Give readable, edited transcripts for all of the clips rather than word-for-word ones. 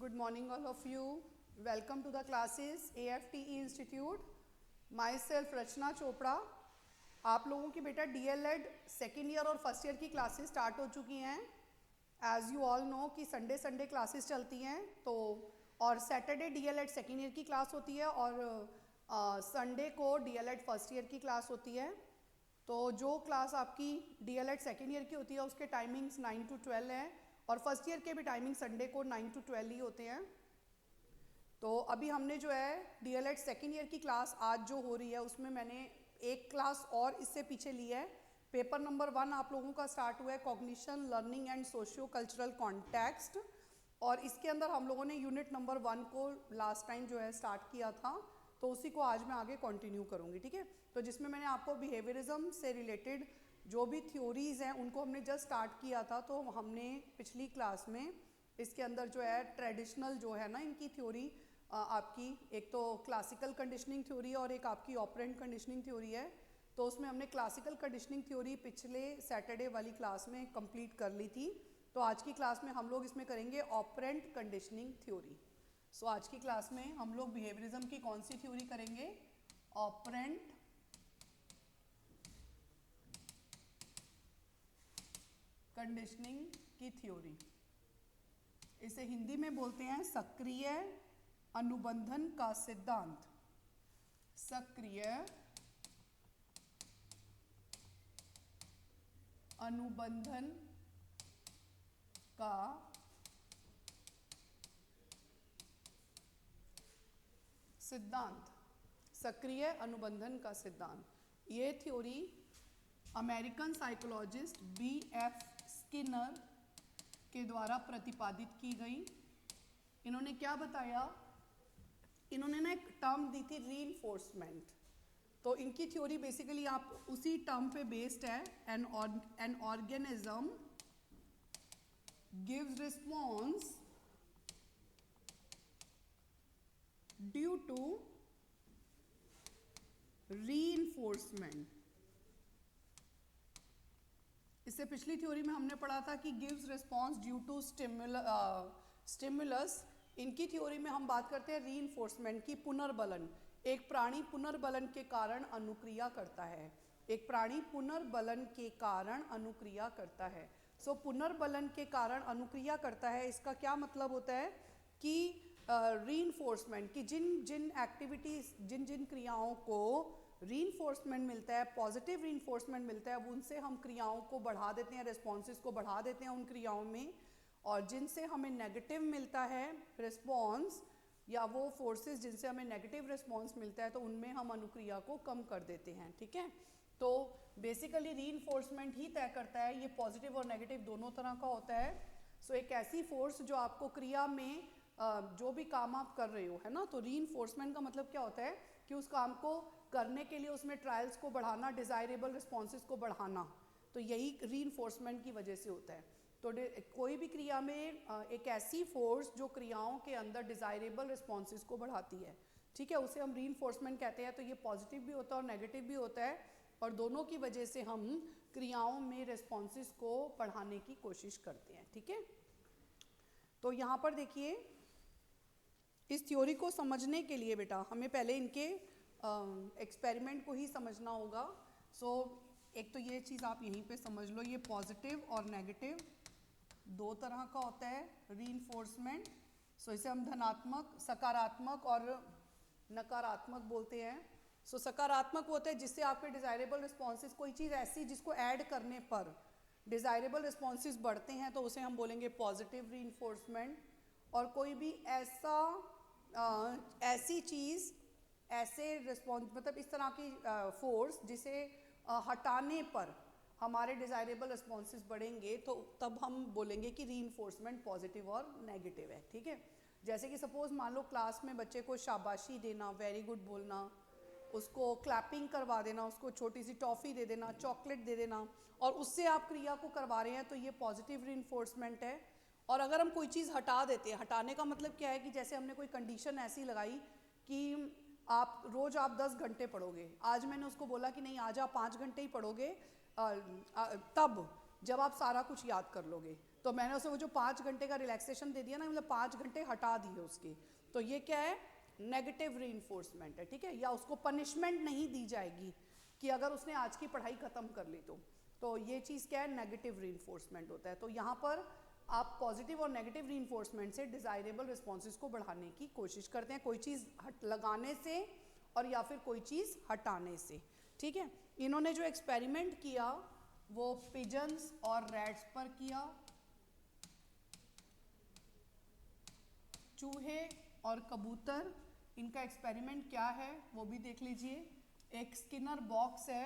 Good morning all of you. Welcome to the classes AFTE Institute. Myself रचना चोपड़ा. आप लोगों की बेटा DLED सेकेंड ईयर और फर्स्ट ईयर की क्लासेस स्टार्ट हो चुकी हैं. एज यू ऑल नो कि संडे क्लासेस चलती हैं, तो और सैटरडे DLED सेकेंड ईयर की क्लास होती है और संडे को DLED फर्स्ट ईयर की क्लास होती है. तो जो क्लास आपकी DLED सेकेंड ईयर की होती है उसके टाइमिंग्स 9 to 12 हैं और फर्स्ट ईयर के भी टाइमिंग संडे को 9 to 12 ही होते हैं. तो अभी हमने जो है DLED सेकेंड ईयर की क्लास आज जो हो रही है उसमें मैंने एक क्लास और इससे पीछे ली है. पेपर नंबर 1 आप लोगों का स्टार्ट हुआ है cognition learning and socio cultural context, और इसके अंदर हम लोगों ने यूनिट नंबर 1 को लास्ट टाइम जो है स्टार्ट किया था, तो उसी को आज मैं आगे कंटिन्यू करूँगी. ठीक है, तो जिसमें मैंने आपको बिहेवियरिज्म से रिलेटेड जो भी थ्योरीज़ हैं उनको हमने जस्ट स्टार्ट किया था. तो हमने पिछली क्लास में इसके अंदर जो है ट्रेडिशनल जो है ना इनकी थ्योरी, आपकी एक तो क्लासिकल कंडीशनिंग थ्योरी और एक आपकी ऑपरेंट कंडीशनिंग थ्योरी है. तो उसमें हमने क्लासिकल कंडीशनिंग थ्योरी पिछले सैटरडे वाली क्लास में कंप्लीट कर ली थी. तो आज की क्लास में हम लोग इसमें करेंगे ऑपरेंट कंडीशनिंग थ्योरी. सो आज की क्लास में हम लोग बिहेवियरिज्म की कौन सी थ्योरी करेंगे? ऑपरेंट कंडीशनिंग की थ्योरी. इसे हिंदी में बोलते हैं सक्रिय अनुबंधन का सिद्धांत. सक्रिय अनुबंधन का सिद्धांत. सक्रिय अनुबंधन का सिद्धांत. ये theory American psychologist B.F. Skinner के द्वारा प्रतिपादित की गई. इन्होंने क्या बताया? इन्होंने ना एक टर्म दी थी रीइंफोर्समेंट. तो इनकी थ्योरी बेसिकली आप उसी टर्म पे बेस्ड है. An organism gives response due to reinforcement. इससे पिछली थ्योरी में हमने पढ़ा था कि gives response due to stimulus. इनकी थ्योरी में हम बात करते हैं रीइंफोर्समेंट की. पुनर्बलन. एक प्राणी पुनर्बलन के कारण अनुक्रिया करता है. एक प्राणी पुनर्बलन के कारण अनुक्रिया करता है. सो पुनर्बलन के कारण अनुक्रिया करता है, इसका क्या मतलब होता है कि रीइंफोर्समेंट की जिन जिन एक्टिविटीज जिन जिन क्रियाओं को रीइंफोर्समेंट मिलता है, पॉजिटिव रीइंफोर्समेंट मिलता है, उनसे हम क्रियाओं को बढ़ा देते हैं, रिस्पॉन्सेस को बढ़ा देते हैं उन क्रियाओं में. और जिनसे हमें नेगेटिव मिलता है रिस्पॉन्स या वो फोर्सेस जिनसे हमें नेगेटिव रिस्पॉन्स मिलता है तो उनमें हम अनुक्रिया को कम कर देते हैं. ठीक है, तो बेसिकली रीइंफोर्समेंट ही तय करता है, ये पॉजिटिव और नेगेटिव दोनों तरह का होता है. सो एक ऐसी फोर्स जो आपको क्रिया में जो भी काम आप कर रहे हो, है ना, तो रीइंफोर्समेंट का मतलब क्या होता है कि उस काम को करने के लिए उसमें ट्रायल्स को बढ़ाना, डिज़ायरेबल रिस्पॉन्सेस को बढ़ाना. तो यही रीइंफोर्समेंट की वजह से होता है. तो कोई भी क्रिया में एक ऐसी फोर्स जो क्रियाओं के अंदर डिज़ायरेबल रिस्पॉन्सेस को बढ़ाती है, ठीक है, उसे हम रीइंफोर्समेंट कहते हैं. तो ये पॉजिटिव भी होता है और नेगेटिव भी होता है, और दोनों की वजह से हम क्रियाओं में रिस्पॉन्सेस को बढ़ाने की कोशिश करते हैं. ठीक है, तो यहाँ पर देखिए, इस थ्योरी को समझने के लिए बेटा हमें पहले इनके एक्सपेरिमेंट को ही समझना होगा. सो एक तो ये चीज़ आप यहीं पे समझ लो, ये पॉजिटिव और नेगेटिव दो तरह का होता है रीइंफोर्समेंट. सो इसे हम धनात्मक, सकारात्मक और नकारात्मक बोलते हैं. सो सकारात्मक होता है जिससे आपके डिज़ायरेबल रिस्पॉन्सेस, कोई चीज़ ऐसी जिसको ऐड करने पर डिज़ायरेबल रिस्पॉन्सेस बढ़ते हैं तो उसे हम बोलेंगे पॉजिटिव रीइंफोर्समेंट. और कोई भी ऐसी चीज़, ऐसे रिस्पॉन्स, मतलब इस तरह की फोर्स जिसे हटाने पर हमारे डिज़ायरेबल रिस्पॉन्सेस बढ़ेंगे, तो तब हम बोलेंगे कि रीइंफोर्समेंट पॉजिटिव और नेगेटिव है. ठीक है, जैसे कि सपोज मान लो क्लास में बच्चे को शाबाशी देना, वेरी गुड बोलना, उसको क्लैपिंग करवा देना, उसको छोटी सी टॉफ़ी दे देना, चॉकलेट दे देना, और उससे आप क्रिया को करवा रहे हैं, तो ये पॉजिटिव रीइंफोर्समेंट है. और अगर हम कोई चीज़ हटा देते हैं, हटाने का मतलब क्या है कि जैसे हमने कोई कंडीशन ऐसी लगाई कि आप रोज़ आप 10 घंटे पढ़ोगे, आज मैंने उसको बोला कि नहीं आज आप 5 घंटे ही पढ़ोगे, तब जब आप सारा कुछ याद कर लोगे। तो मैंने उसे वो जो 5 घंटे का रिलैक्सेशन दे दिया ना, मतलब 5 घंटे हटा दिए उसके, तो ये क्या है, नेगेटिव रीइंफोर्समेंट है, ठीक है। या उसको पनिशमेंट नहीं दी जाएगी कि अगर उसने आज की पढ़ाई खत्म कर ली तो ये चीज़ क्या है, नेगेटिव रीइंफोर्समेंट होता है। तो यहाँ पर आप पॉजिटिव और नेगेटिव रीइंफोर्समेंट से डिज़ायरेबल रिस्पॉन्सेज को बढ़ाने की कोशिश करते हैं, कोई चीज़ लगाने से और या फिर कोई चीज़ हटाने से, ठीक है। इन्होंने जो एक्सपेरिमेंट किया वो पिजन्स और रैट्स पर किया, चूहे और कबूतर, इनका एक्सपेरिमेंट क्या है वो भी देख लीजिए। एक स्किनर बॉक्स है,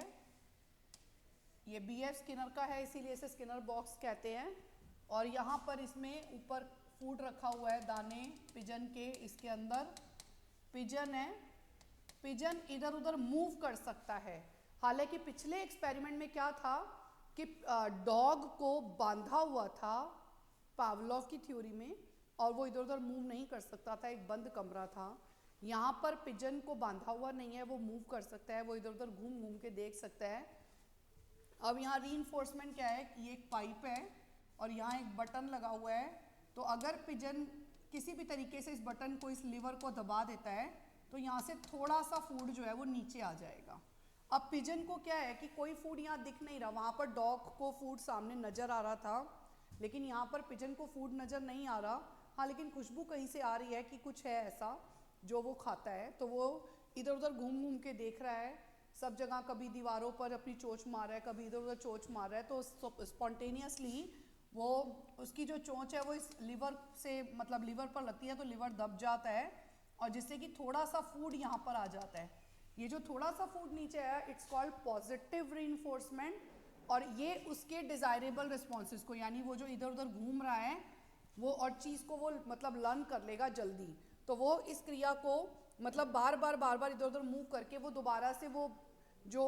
ये BF स्किनर का है इसीलिए इसे स्किनर बॉक्स कहते हैं। और यहाँ पर इसमें ऊपर फूड रखा हुआ है, दाने पिजन के, इसके अंदर पिजन है। पिजन इधर उधर मूव कर सकता है। हालांकि पिछले एक्सपेरिमेंट में क्या था कि डॉग को बांधा हुआ था पावलोव की थ्योरी में, और वो इधर उधर मूव नहीं कर सकता था, एक बंद कमरा था। यहाँ पर पिजन को बांधा हुआ नहीं है, वो मूव कर सकता है, वो इधर उधर घूम घूम के देख सकता है। अब यहाँ रीइंफोर्समेंट क्या है कि ये एक पाइप है और यहाँ एक बटन लगा हुआ है। तो अगर पिजन किसी भी तरीके से इस बटन को, इस लीवर को दबा देता है तो यहाँ से थोड़ा सा फूड जो है वो नीचे आ जाएगा। अब पिजन को क्या है कि कोई फूड यहाँ दिख नहीं रहा, वहाँ पर डॉग को फूड सामने नज़र आ रहा था, लेकिन यहाँ पर पिजन को फूड नज़र नहीं आ रहा। हाँ, लेकिन खुशबू कहीं से आ रही है कि कुछ है ऐसा जो वो खाता है। तो वो इधर उधर घूम घूम के देख रहा है सब जगह, कभी दीवारों पर अपनी चोंच मार रहा है, कभी इधर उधर चोंच मार रहा है। तो स्पॉन्टेनियसली वो, उसकी जो चोंच है वो इस लीवर से, मतलब लीवर पर लगती है तो लीवर दब जाता है, और जिससे कि थोड़ा सा फूड यहाँ पर आ जाता है। ये जो थोड़ा सा फूड नीचे है, इट्स कॉल्ड पॉजिटिव रीइंफोर्समेंट, और ये उसके डिज़ायरेबल रिस्पॉन्सेज को, यानी वो जो इधर उधर घूम रहा है वो और चीज़ को वो मतलब लर्न कर लेगा जल्दी। तो वो इस क्रिया को मतलब बार बार इधर उधर मूव करके वो दोबारा से वो जो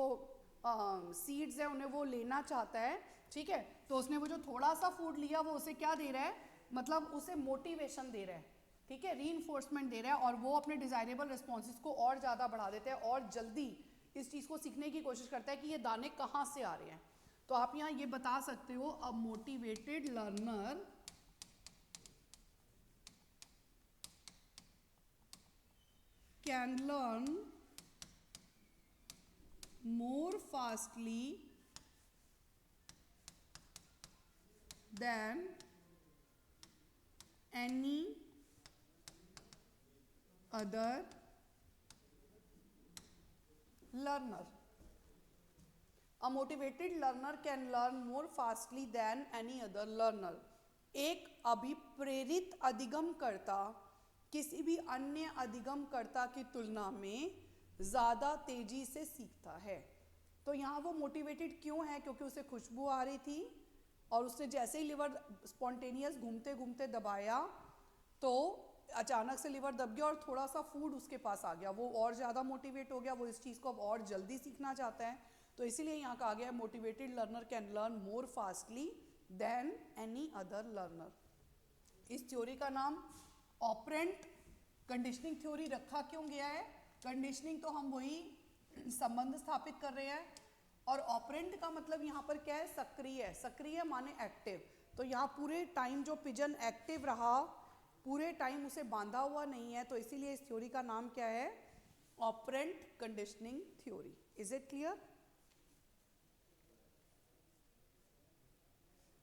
सीड्स है उन्हें वो लेना चाहता है, ठीक है। तो उसने वो जो थोड़ा सा फूड लिया वो उसे क्या दे रहा है, मतलब उसे मोटिवेशन दे रहा है, ठीक है, रीइंफोर्समेंट दे रहा है, और वो अपने डिज़ायरेबल रिस्पॉन्सेज को और ज़्यादा बढ़ा देता है और जल्दी इस चीज़ को सीखने की कोशिश करता है कि ये दाने कहाँ से आ रहे हैं। तो आप यहाँ ये बता सकते हो, a motivated learner can learn more fastly than any other learner. A motivated learner can learn more fastly than any other learner. एक अभिप्रेरित अधिगमकर्ता किसी भी अन्य अधिगमकर्ता की तुलना में ज़्यादा तेजी से सीखता है। तो यहाँ वो मोटिवेटेड क्यों है, क्योंकि उसे खुशबू आ रही थी और उसने जैसे ही लिवर स्पॉन्टेनियस घूमते घूमते दबाया तो अचानक से लिवर दब गया और थोड़ा सा फूड उसके पास आ गया, वो और ज़्यादा मोटिवेट हो गया, वो इस चीज़ को अब और जल्दी सीखना चाहता है। तो इसीलिए यहाँ कहा गया है motivated learner can learn more fastly than any other learner. इस थ्योरी का नाम ऑपरेंट कंडीशनिंग थ्योरी रखा क्यों गया है? कंडीशनिंग तो हम वही संबंध स्थापित कर रहे हैं, और ऑपरेंट का मतलब यहाँ पर क्या है, सक्रिय। सक्रिय माने एक्टिव। तो यहाँ पूरे टाइम जो पिजन एक्टिव रहा, पूरे टाइम उसे बांधा हुआ नहीं है, तो इसीलिए इस थ्योरी का नाम क्या है, operant conditioning theory. Is it clear?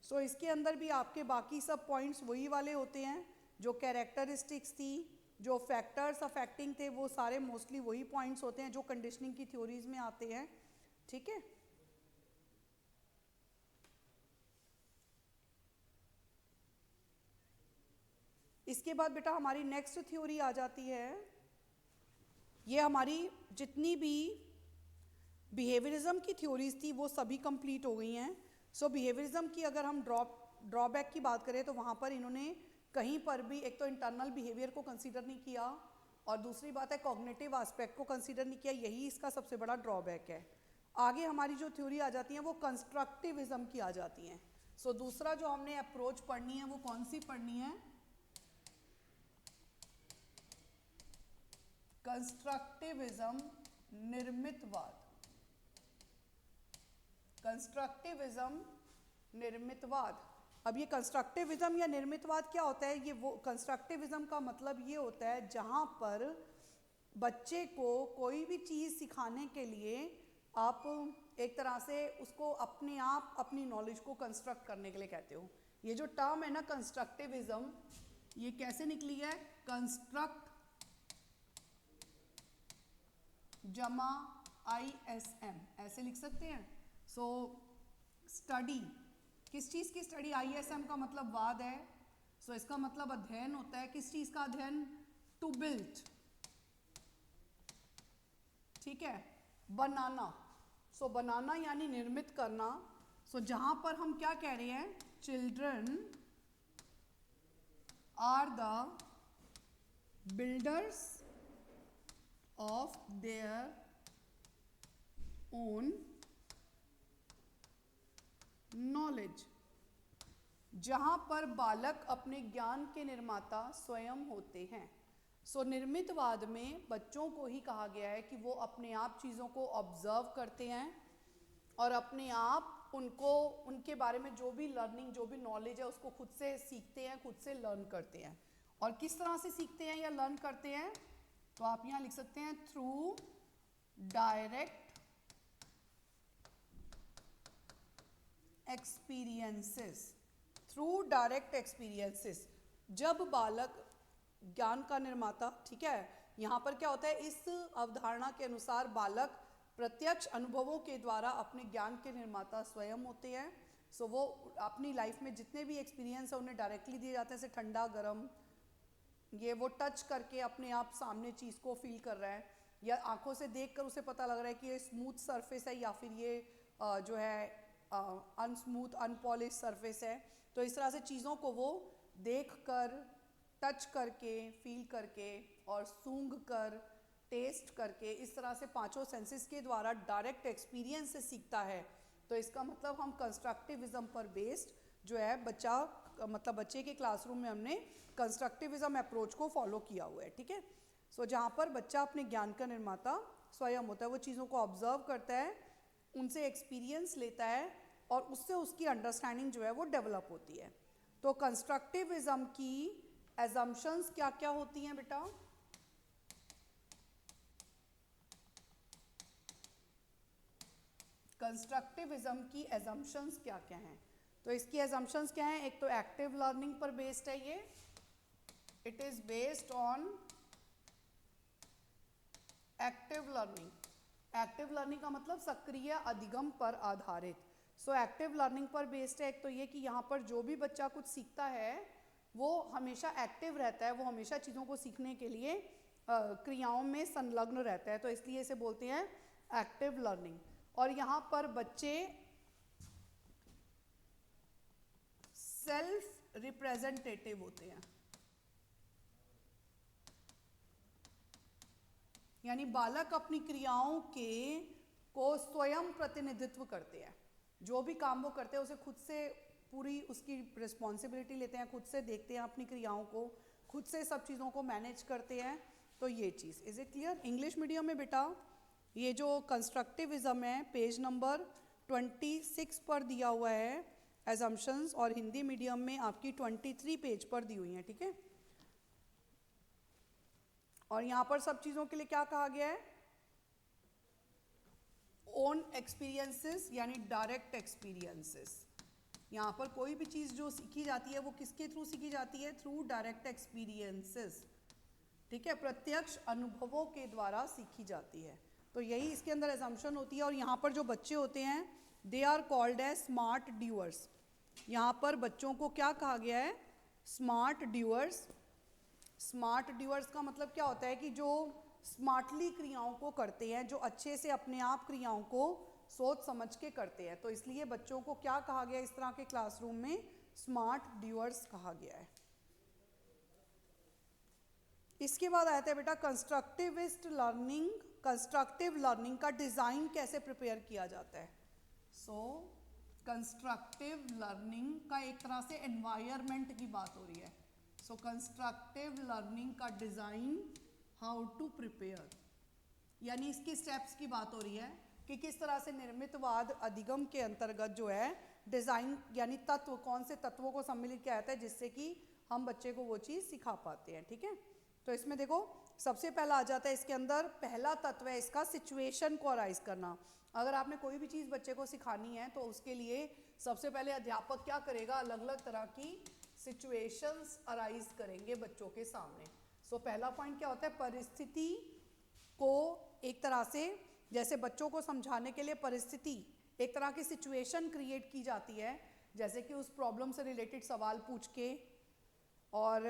So इसके अंदर भी आपके बाकी सब पॉइंट्स वही वाले होते हैं, जो कैरेक्टरिस्टिक्स थी, जो फैक्टर्स अफेक्टिंग थे, वो सारे मोस्टली वही पॉइंट्स होते हैं जो कंडीशनिंग की थ्योरीज में आते हैं, ठीक है। इसके बाद बेटा हमारी नेक्स्ट थ्योरी आ जाती है, ये हमारी जितनी भी बिहेवियरिज्म की थ्योरीज थी वो सभी कंप्लीट हो गई हैं। सो बिहेवियरिज्म की अगर हम ड्रॉबैक की बात करें तो वहाँ पर इन्होंने कहीं पर भी एक तो इंटरनल बिहेवियर को कंसीडर नहीं किया, और दूसरी बात है कॉग्निटिव एस्पेक्ट को कंसीडर नहीं किया, यही इसका सबसे बड़ा ड्रॉबैक है। आगे हमारी जो थ्योरी आ जाती है वो कंस्ट्रक्टिविज्म की आ जाती हैं। सो दूसरा जो हमने अप्रोच पढ़नी है वो कौन सी पढ़नी है, कंस्ट्रक्टिविज्म, निर्मितवाद। कंस्ट्रक्टिविज्म निर्मितवाद। अब ये कंस्ट्रक्टिविज्म या निर्मितवाद क्या होता है? ये वो कंस्ट्रक्टिविज्म का मतलब ये होता है जहाँ पर बच्चे को कोई भी चीज़ सिखाने के लिए आप एक तरह से उसको अपने आप अपनी नॉलेज को कंस्ट्रक्ट करने के लिए कहते हो। ये जो टर्म है ना कंस्ट्रक्टिविज्म, ये कैसे निकली है? कंस्ट्रक्ट जमा ISM, ऐसे लिख सकते हैं। सो स्टडी, किस चीज़ की स्टडी? ISM का मतलब वाद है। सो इसका मतलब अध्ययन होता है। किस चीज़ का अध्ययन? टू बिल्ड, ठीक है। बनाना, सो बनाना यानी निर्मित करना। सो जहां पर हम क्या कह रहे हैं? Children are the builders of their own knowledge, जहां पर बालक अपने ज्ञान के निर्माता स्वयं होते हैं। सो निर्मितवाद में बच्चों को ही कहा गया है कि वो अपने आप चीज़ों को ऑब्जर्व करते हैं और अपने आप उनको, उनके बारे में जो भी लर्निंग, जो भी नॉलेज है उसको खुद से सीखते हैं, खुद से लर्न करते हैं। और किस तरह से सीखते हैं या लर्न करते हैं? तो आप यहाँ लिख सकते हैं through direct experiences. Through direct experiences, जब बालक ज्ञान का निर्माता, ठीक है, यहाँ पर क्या होता है? इस अवधारणा के अनुसार बालक प्रत्यक्ष अनुभवों के द्वारा अपने ज्ञान के निर्माता स्वयं होते हैं। सो वो अपनी लाइफ में जितने भी एक्सपीरियंस है उन्हें डायरेक्टली दिए जाते हैं, जैसे ठंडा गर्म, ये वो टच करके अपने आप सामने चीज़ को फील कर रहा है, या आंखों से देखकर उसे पता लग रहा है कि ये स्मूथ सरफेस है या फिर ये जो है अनस्मूथ अनपॉलिश सरफेस है। तो इस तरह से चीज़ों को वो देख कर, टच करके, फील करके और सूंघ कर, टेस्ट करके, इस तरह से पांचों सेंसेस के द्वारा डायरेक्ट एक्सपीरियंस से सीखता है। तो इसका मतलब हम कंस्ट्रक्टिविज्म पर बेस्ड जो है बच्चा, मतलब बच्चे के क्लासरूम में हमने कंस्ट्रक्टिविज्म अप्रोच को फॉलो किया हुआ है, ठीक है। सो जहाँ पर बच्चा अपने ज्ञान का निर्माता स्वयं होता है, वो चीज़ों को ऑब्जर्व करता है, उनसे एक्सपीरियंस लेता है और उससे उसकी अंडरस्टैंडिंग जो है वो डेवलप होती है। तो कंस्ट्रक्टिविज्म की एजम्पशंस क्या क्या होती हैं बेटा? कंस्ट्रक्टिविज्म की एजम्पशंस क्या क्या हैं? तो इसकी एजम्पशंस क्या हैं? एक तो एक्टिव लर्निंग पर बेस्ड है ये, it is based on active learning. Active learning का मतलब सक्रिय अधिगम पर आधारित। सो एक्टिव लर्निंग पर बेस्ड है। एक तो ये कि यहाँ पर जो भी बच्चा कुछ सीखता है वो हमेशा एक्टिव रहता है, वो हमेशा चीज़ों को सीखने के लिए क्रियाओं में संलग्न रहता है, तो इसलिए इसे बोलते हैं एक्टिव लर्निंग। और यहाँ पर बच्चे सेल्फ रिप्रेजेंटेटिव होते हैं, यानी बालक अपनी क्रियाओं के को स्वयं प्रतिनिधित्व करते हैं। जो भी काम वो करते हैं उसे खुद से पूरी उसकी रिस्पॉन्सिबिलिटी लेते हैं, खुद से देखते हैं अपनी क्रियाओं को, खुद से सब चीज़ों को मैनेज करते हैं। तो ये चीज़, is it clear? English medium में बेटा ये जो कंस्ट्रक्टिविज्म है पेज नंबर 26 पर दिया हुआ है एजम्पशंस, और हिंदी मीडियम में आपकी 23 पेज पर दी हुई हैं, ठीक है। और यहाँ पर सब चीज़ों के लिए क्या कहा गया है? ओन एक्सपीरियंसेस यानी डायरेक्ट एक्सपीरियंसेस। यहाँ पर कोई भी चीज़ जो सीखी जाती है वो किसके थ्रू सीखी जाती है? थ्रू डायरेक्ट एक्सपीरियंसेस, ठीक है, प्रत्यक्ष अनुभवों के द्वारा सीखी जाती है। तो यही इसके अंदर एजम्पशन होती है। और यहाँ पर जो बच्चे होते हैं they are called as smart doers. यहाँ पर बच्चों को क्या कहा गया है? स्मार्ट ड्यूअर्स। स्मार्ट ड्यूअर्स का मतलब क्या होता है कि जो स्मार्टली क्रियाओं को करते हैं, जो अच्छे से अपने आप क्रियाओं को सोच समझ के करते हैं। तो इसलिए बच्चों को क्या कहा गया इस तरह के क्लासरूम में? स्मार्ट ड्यूअर्स कहा गया है। इसके बाद आता है बेटा कंस्ट्रक्टिविस्ट लर्निंग। कंस्ट्रक्टिव लर्निंग का डिज़ाइन कैसे प्रिपेयर किया जाता है? सो कंस्ट्रक्टिव लर्निंग का एक तरह से एनवायरनमेंट की बात हो रही है। सो कंस्ट्रक्टिव लर्निंग का डिज़ाइन, हाउ टू प्रिपेयर, यानी इसकी स्टेप्स की बात हो रही है कि किस तरह से निर्मितवाद अधिगम के अंतर्गत जो है डिज़ाइन यानी तत्व, कौन से तत्वों को सम्मिलित किया जाता है जिससे कि हम बच्चे को वो चीज़ सिखा पाते हैं। ठीक है, तो इसमें देखो सबसे पहला आ जाता है इसके अंदर, पहला तत्व है इसका सिचुएशन को अराइज करना। अगर आपने कोई भी चीज़ बच्चे को सिखानी है तो उसके लिए सबसे पहले अध्यापक क्या करेगा, अलग अलग तरह की सिचुएशंस अराइज करेंगे बच्चों के सामने। सो पहला पॉइंट क्या होता है, परिस्थिति को एक तरह से, जैसे बच्चों को समझाने के लिए परिस्थिति, एक तरह की सिचुएशन क्रिएट की जाती है, जैसे कि उस प्रॉब्लम से रिलेटेड सवाल पूछ के, और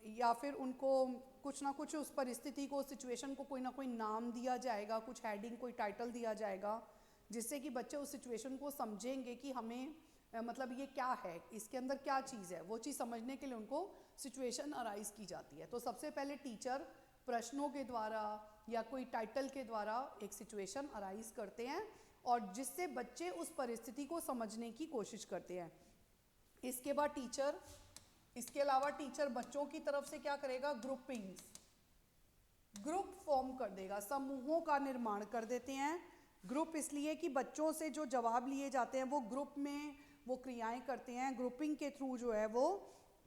या फिर उनको कुछ ना कुछ उस परिस्थिति को, सिचुएशन को कोई ना कोई नाम दिया जाएगा, कुछ हेडिंग, कोई टाइटल दिया जाएगा, जिससे कि बच्चे उस सिचुएशन को समझेंगे कि हमें मतलब ये क्या है, इसके अंदर क्या चीज़ है, वो चीज़ समझने के लिए उनको सिचुएशन अराइज की जाती है। तो सबसे पहले टीचर प्रश्नों के द्वारा या कोई टाइटल के द्वारा एक सिचुएशन अराइज करते हैं और जिससे बच्चे उस परिस्थिति को समझने की कोशिश करते हैं। इसके बाद टीचर, इसके अलावा टीचर बच्चों की तरफ से क्या करेगा, ग्रुपिंग्स, ग्रुप फॉर्म कर देगा, समूहों का निर्माण कर देते हैं। ग्रुप इसलिए कि बच्चों से जो जवाब लिए जाते हैं वो ग्रुप में वो क्रियाएं करते हैं, ग्रुपिंग के थ्रू जो है वो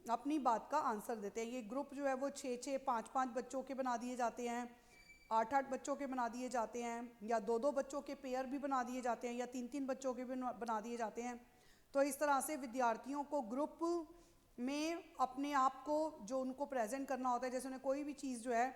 अपनी बात का आंसर देते हैं। ये ग्रुप जो है वो 6-6, 5-5 बच्चों के बना दिए जाते हैं, 8-8 बच्चों के बना दिए जाते हैं, या 2-2 बच्चों के पेयर भी बना दिए जाते हैं, या 3-3 बच्चों के भी बना दिए जाते हैं। तो इस तरह से विद्यार्थियों को ग्रुप में अपने आप को जो उनको प्रेजेंट करना होता है, जैसे उन्हें कोई भी चीज़ जो है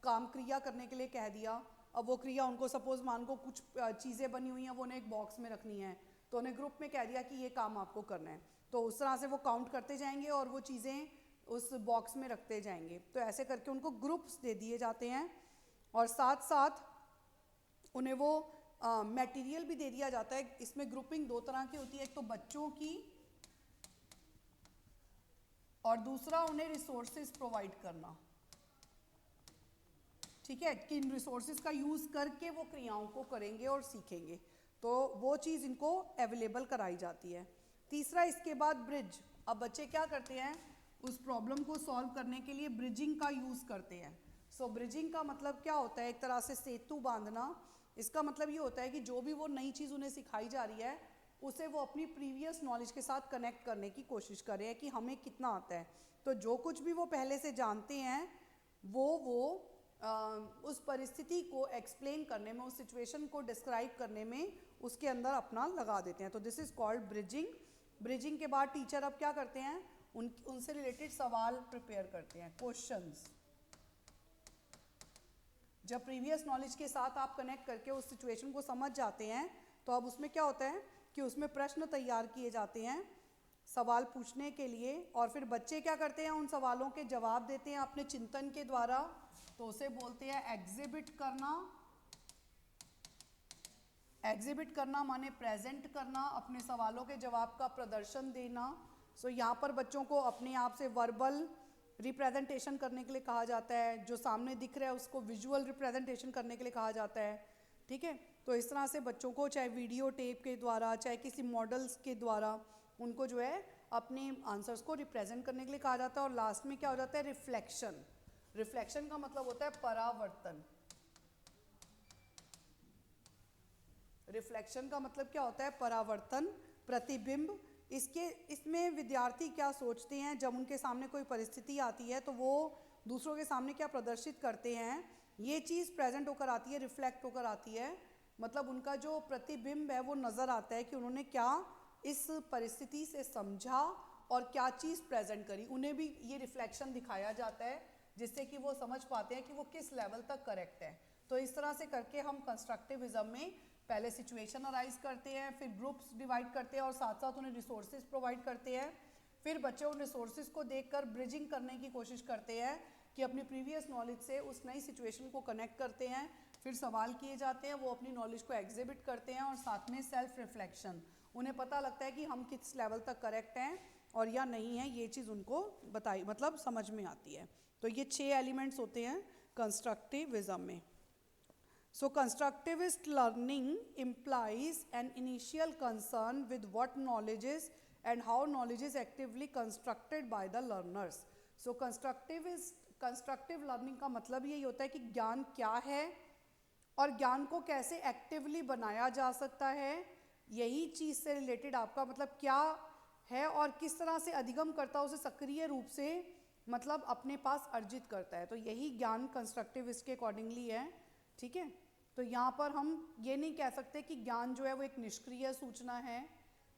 काम क्रिया करने के लिए कह दिया, अब वो क्रिया उनको सपोज मान को कुछ चीज़ें बनी हुई हैं वो उन्हें एक बॉक्स में रखनी है, तो उन्हें ग्रुप में कह दिया कि ये काम आपको करना है, तो उस तरह से वो काउंट करते जाएंगे और वो चीज़ें उस बॉक्स में रखते जाएंगे। तो ऐसे करके उनको ग्रुप्स दे दिए जाते हैं और साथ साथ उन्हें वो मटेरियल भी दे दिया जाता है। इसमें ग्रुपिंग दो तरह की होती है, एक तो बच्चों की और दूसरा उन्हें रिसोर्सेज प्रोवाइड करना। ठीक है, कि इन रिसोर्सेज का यूज़ करके वो क्रियाओं को करेंगे और सीखेंगे, तो वो चीज़ इनको अवेलेबल कराई जाती है। तीसरा इसके बाद ब्रिज। अब बच्चे क्या करते हैं, उस प्रॉब्लम को सॉल्व करने के लिए ब्रिजिंग का यूज़ करते हैं। सो ब्रिजिंग का मतलब क्या होता है, एक तरह से सेतु बांधना। इसका मतलब ये होता है कि जो भी वो नई चीज़ उन्हें सिखाई जा रही है उसे वो अपनी प्रीवियस नॉलेज के साथ कनेक्ट करने की कोशिश कर रहे हैं कि हमें कितना आता है। तो जो कुछ भी वो पहले से जानते हैं वो उस परिस्थिति को एक्सप्लेन करने में, उस सिचुएशन को डिस्क्राइब करने में उसके अंदर अपना लगा देते हैं। तो this is called bridging. Bridging के बाद टीचर अब क्या करते हैं, उनसे रिलेटेड सवाल प्रिपेयर करते हैं, क्वेश्चंस। जब प्रीवियस नॉलेज के साथ आप कनेक्ट करके उस सिचुएशन को समझ जाते हैं तो अब उसमें क्या होता है कि उसमें प्रश्न तैयार किए जाते हैं सवाल पूछने के लिए, और फिर बच्चे क्या करते हैं, उन सवालों के जवाब देते हैं अपने चिंतन के द्वारा। तो उसे बोलते हैं एग्जिबिट करना। एग्जिबिट करना माने प्रेजेंट करना, अपने सवालों के जवाब का प्रदर्शन देना। सो यहाँ पर बच्चों को अपने आप से वर्बल रिप्रेजेंटेशन करने के लिए कहा जाता है, जो सामने दिख रहा है उसको विजुअल रिप्रेजेंटेशन करने के लिए कहा जाता है। ठीक है, तो इस तरह से बच्चों को चाहे वीडियो टेप के द्वारा चाहे किसी मॉडल्स के द्वारा उनको जो है अपने आंसर्स को रिप्रेजेंट करने के लिए कहा जाता है। और लास्ट में क्या हो जाता है, रिफ्लेक्शन। रिफ्लेक्शन का मतलब होता है परावर्तन। रिफ्लेक्शन का मतलब क्या होता है, परावर्तन, प्रतिबिंब। इसमें विद्यार्थी क्या सोचते हैं जब उनके सामने कोई परिस्थिति आती है तो वो दूसरों के सामने क्या प्रदर्शित करते हैं, ये चीज़ प्रेजेंट होकर आती है, रिफ्लेक्ट होकर आती है। मतलब उनका जो प्रतिबिंब है वो नज़र आता है कि उन्होंने क्या इस परिस्थिति से समझा और क्या चीज़ प्रेजेंट करी। उन्हें भी ये रिफ्लेक्शन दिखाया जाता है जिससे कि वो समझ पाते हैं कि वो किस लेवल तक करेक्ट है। तो इस तरह से करके हम कंस्ट्रक्टिविज्म में पहले सिचुएशन अराइज करते हैं, फिर ग्रुप्स डिवाइड करते हैं और साथ साथ उन्हें रिसोर्सेज प्रोवाइड करते हैं। फिर बच्चे उन रिसोर्सेज को देखकर ब्रिजिंग करने की कोशिश करते हैं कि अपनी प्रीवियस नॉलेज से उस नई सिचुएशन को कनेक्ट करते हैं। फिर सवाल किए जाते हैं, वो अपनी नॉलेज को एग्जिबिट करते हैं और साथ में सेल्फ रिफ्लेक्शन। उन्हें पता लगता है कि हम किस लेवल तक करेक्ट हैं और या नहीं है, ये चीज़ उनको बताई मतलब समझ में आती है। तो ये 6 एलिमेंट्स होते हैं कंस्ट्रक्टिविज्म में। So constructivist learning implies an initial concern with what knowledge is and how knowledge is actively constructed by the learners. So constructive learning का मतलब यही होता है कि ज्ञान क्या है और ज्ञान को कैसे एक्टिवली बनाया जा सकता है, यही चीज़ से रिलेटेड आपका मतलब क्या है और किस तरह से अधिगमकर्ता उसे सक्रिय रूप से मतलब अपने पास अर्जित करता है। तो यही ज्ञान कंस्ट्रक्टिविस्ट के अकॉर्डिंगली है, ठीक है। तो यहाँ पर हम ये नहीं कह सकते कि ज्ञान जो है वो एक निष्क्रिय सूचना है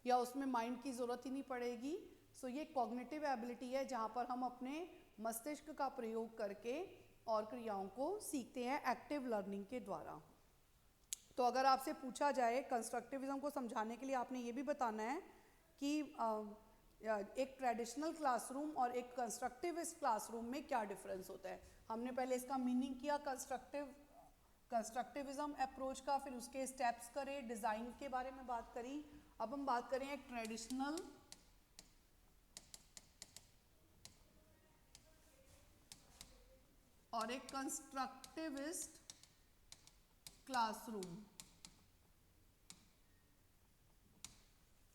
या उसमें माइंड की ज़रूरत ही नहीं पड़ेगी। सो ये कॉग्निटिव एबिलिटी है जहाँ पर हम अपने मस्तिष्क का प्रयोग करके और क्रियाओं को सीखते हैं एक्टिव लर्निंग के द्वारा। तो अगर आपसे पूछा जाए कंस्ट्रक्टिविज्म को समझाने के लिए आपने ये भी बताना है कि एक ट्रेडिशनल क्लासरूम और एक कंस्ट्रक्टिविस्ट क्लासरूम में क्या डिफरेंस होता है। हमने पहले इसका मीनिंग किया कंस्ट्रक्टिविज्म अप्रोच का, फिर उसके स्टेप्स करे, डिज़ाइन के बारे में बात करी। अब हम बात करें एक ट्रेडिशनल और एक कंस्ट्रक्टिविस्ट क्लासरूम।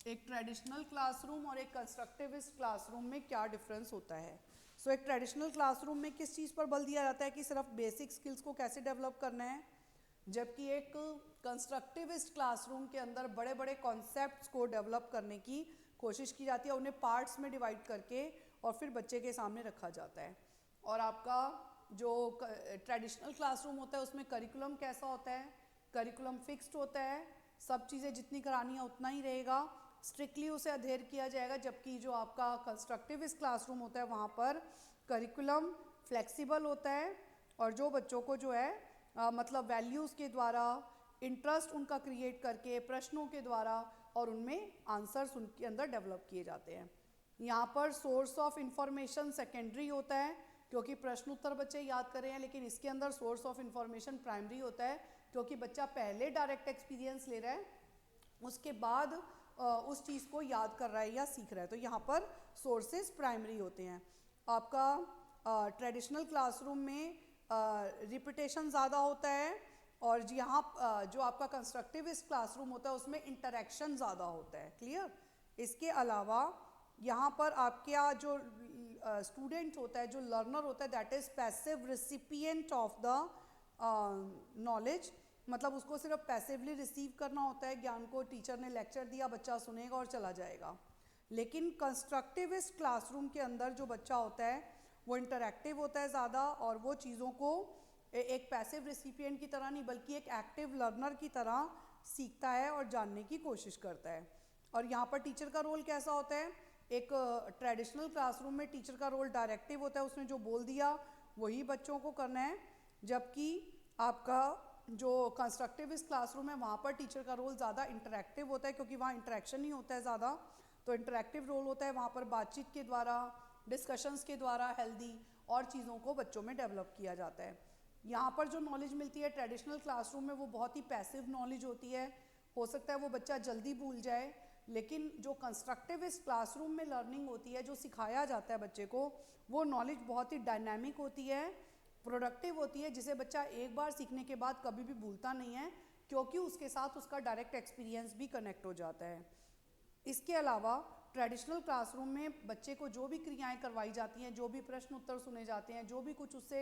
एक ट्रेडिशनल क्लासरूम और एक कंस्ट्रक्टिविस्ट क्लासरूम में क्या डिफरेंस होता है। सो एक ट्रेडिशनल क्लासरूम में किस चीज़ पर बल दिया जाता है कि सिर्फ बेसिक स्किल्स को कैसे डेवलप करना है, जबकि एक कंस्ट्रक्टिविस्ट क्लासरूम के अंदर बड़े बड़े कॉन्सेप्ट्स को डेवलप करने की कोशिश की जाती है, उन्हें पार्ट्स में डिवाइड करके और फिर बच्चे के सामने रखा जाता है। और आपका जो ट्रेडिशनल क्लासरूम होता है उसमें करिकुलम कैसा होता है, करिकुलम फिक्स्ड होता है, सब चीज़ें जितनी करानी है उतना ही रहेगा, स्ट्रिक्टली उसे अध्ययन किया जाएगा। जबकि जो आपका कंस्ट्रक्टिविस्ट क्लासरूम होता है वहाँ पर करिकुलम फ्लेक्सिबल होता है और जो बच्चों को जो है मतलब वैल्यूज़ के द्वारा इंटरेस्ट उनका क्रिएट करके प्रश्नों के द्वारा और उनमें आंसर्स उनके अंदर डेवलप किए जाते हैं। यहाँ पर सोर्स ऑफ इंफॉर्मेशन सेकेंडरी होता है क्योंकि प्रश्न उत्तर बच्चे याद कर रहे हैं, लेकिन इसके अंदर सोर्स ऑफ इंफॉर्मेशन प्राइमरी होता है क्योंकि बच्चा पहले डायरेक्ट एक्सपीरियंस ले रहा है, उसके बाद उस चीज़ को याद कर रहा है या सीख रहा है। तो यहाँ पर सोर्सेज प्राइमरी होते हैं। आपका ट्रेडिशनल क्लासरूम में रिपीटेशन ज़्यादा होता है और यहाँ जो आपका कंस्ट्रक्टिविस्ट क्लासरूम होता है उसमें इंटरेक्शन ज़्यादा होता है। क्लियर। इसके अलावा यहाँ पर आपका जो स्टूडेंट होता है, जो लर्नर होता है, that is passive recipient of the knowledge, मतलब उसको सिर्फ पैसिवली रिसीव करना होता है ज्ञान को। टीचर ने लेक्चर दिया, बच्चा सुनेगा और चला जाएगा। लेकिन कंस्ट्रक्टिविस्ट क्लासरूम के अंदर जो बच्चा होता है वो इंटरैक्टिव होता है ज़्यादा और वो चीज़ों को एक पैसिव रिसिपिएंट की तरह नहीं बल्कि एक एक्टिव लर्नर की तरह सीखता है और जानने की कोशिश करता है। और यहाँ पर टीचर का रोल कैसा होता है, एक ट्रेडिशनल क्लासरूम में टीचर का रोल डायरेक्टिव होता है, उसने जो बोल दिया वही बच्चों को करना है। जबकि आपका जो कंस्ट्रक्टिविस्ट क्लासरूम है वहाँ पर टीचर का रोल ज़्यादा इंटरैक्टिव होता है क्योंकि वहाँ इंटरेक्शन ही होता है ज़्यादा। तो इंटरैक्टिव रोल होता है वहाँ पर, बातचीत के द्वारा, डिस्कशंस के द्वारा हेल्दी और चीज़ों को बच्चों में डेवलप किया जाता है। यहाँ पर जो नॉलेज मिलती है ट्रेडिशनल क्लासरूम में वो बहुत ही पैसिव नॉलेज होती है, हो सकता है वो बच्चा जल्दी भूल जाए। लेकिन जो कंस्ट्रक्टिविस्ट क्लासरूम में लर्निंग होती है, जो सिखाया जाता है बच्चे को, वो नॉलेज बहुत ही डायनामिक होती है, प्रोडक्टिव होती है, जिसे बच्चा एक बार सीखने के बाद कभी भी भूलता नहीं है क्योंकि उसके साथ उसका डायरेक्ट एक्सपीरियंस भी कनेक्ट हो जाता है। इसके अलावा ट्रेडिशनल क्लासरूम में बच्चे को जो भी क्रियाएं करवाई जाती हैं, जो भी प्रश्न उत्तर सुने जाते हैं, जो भी कुछ उससे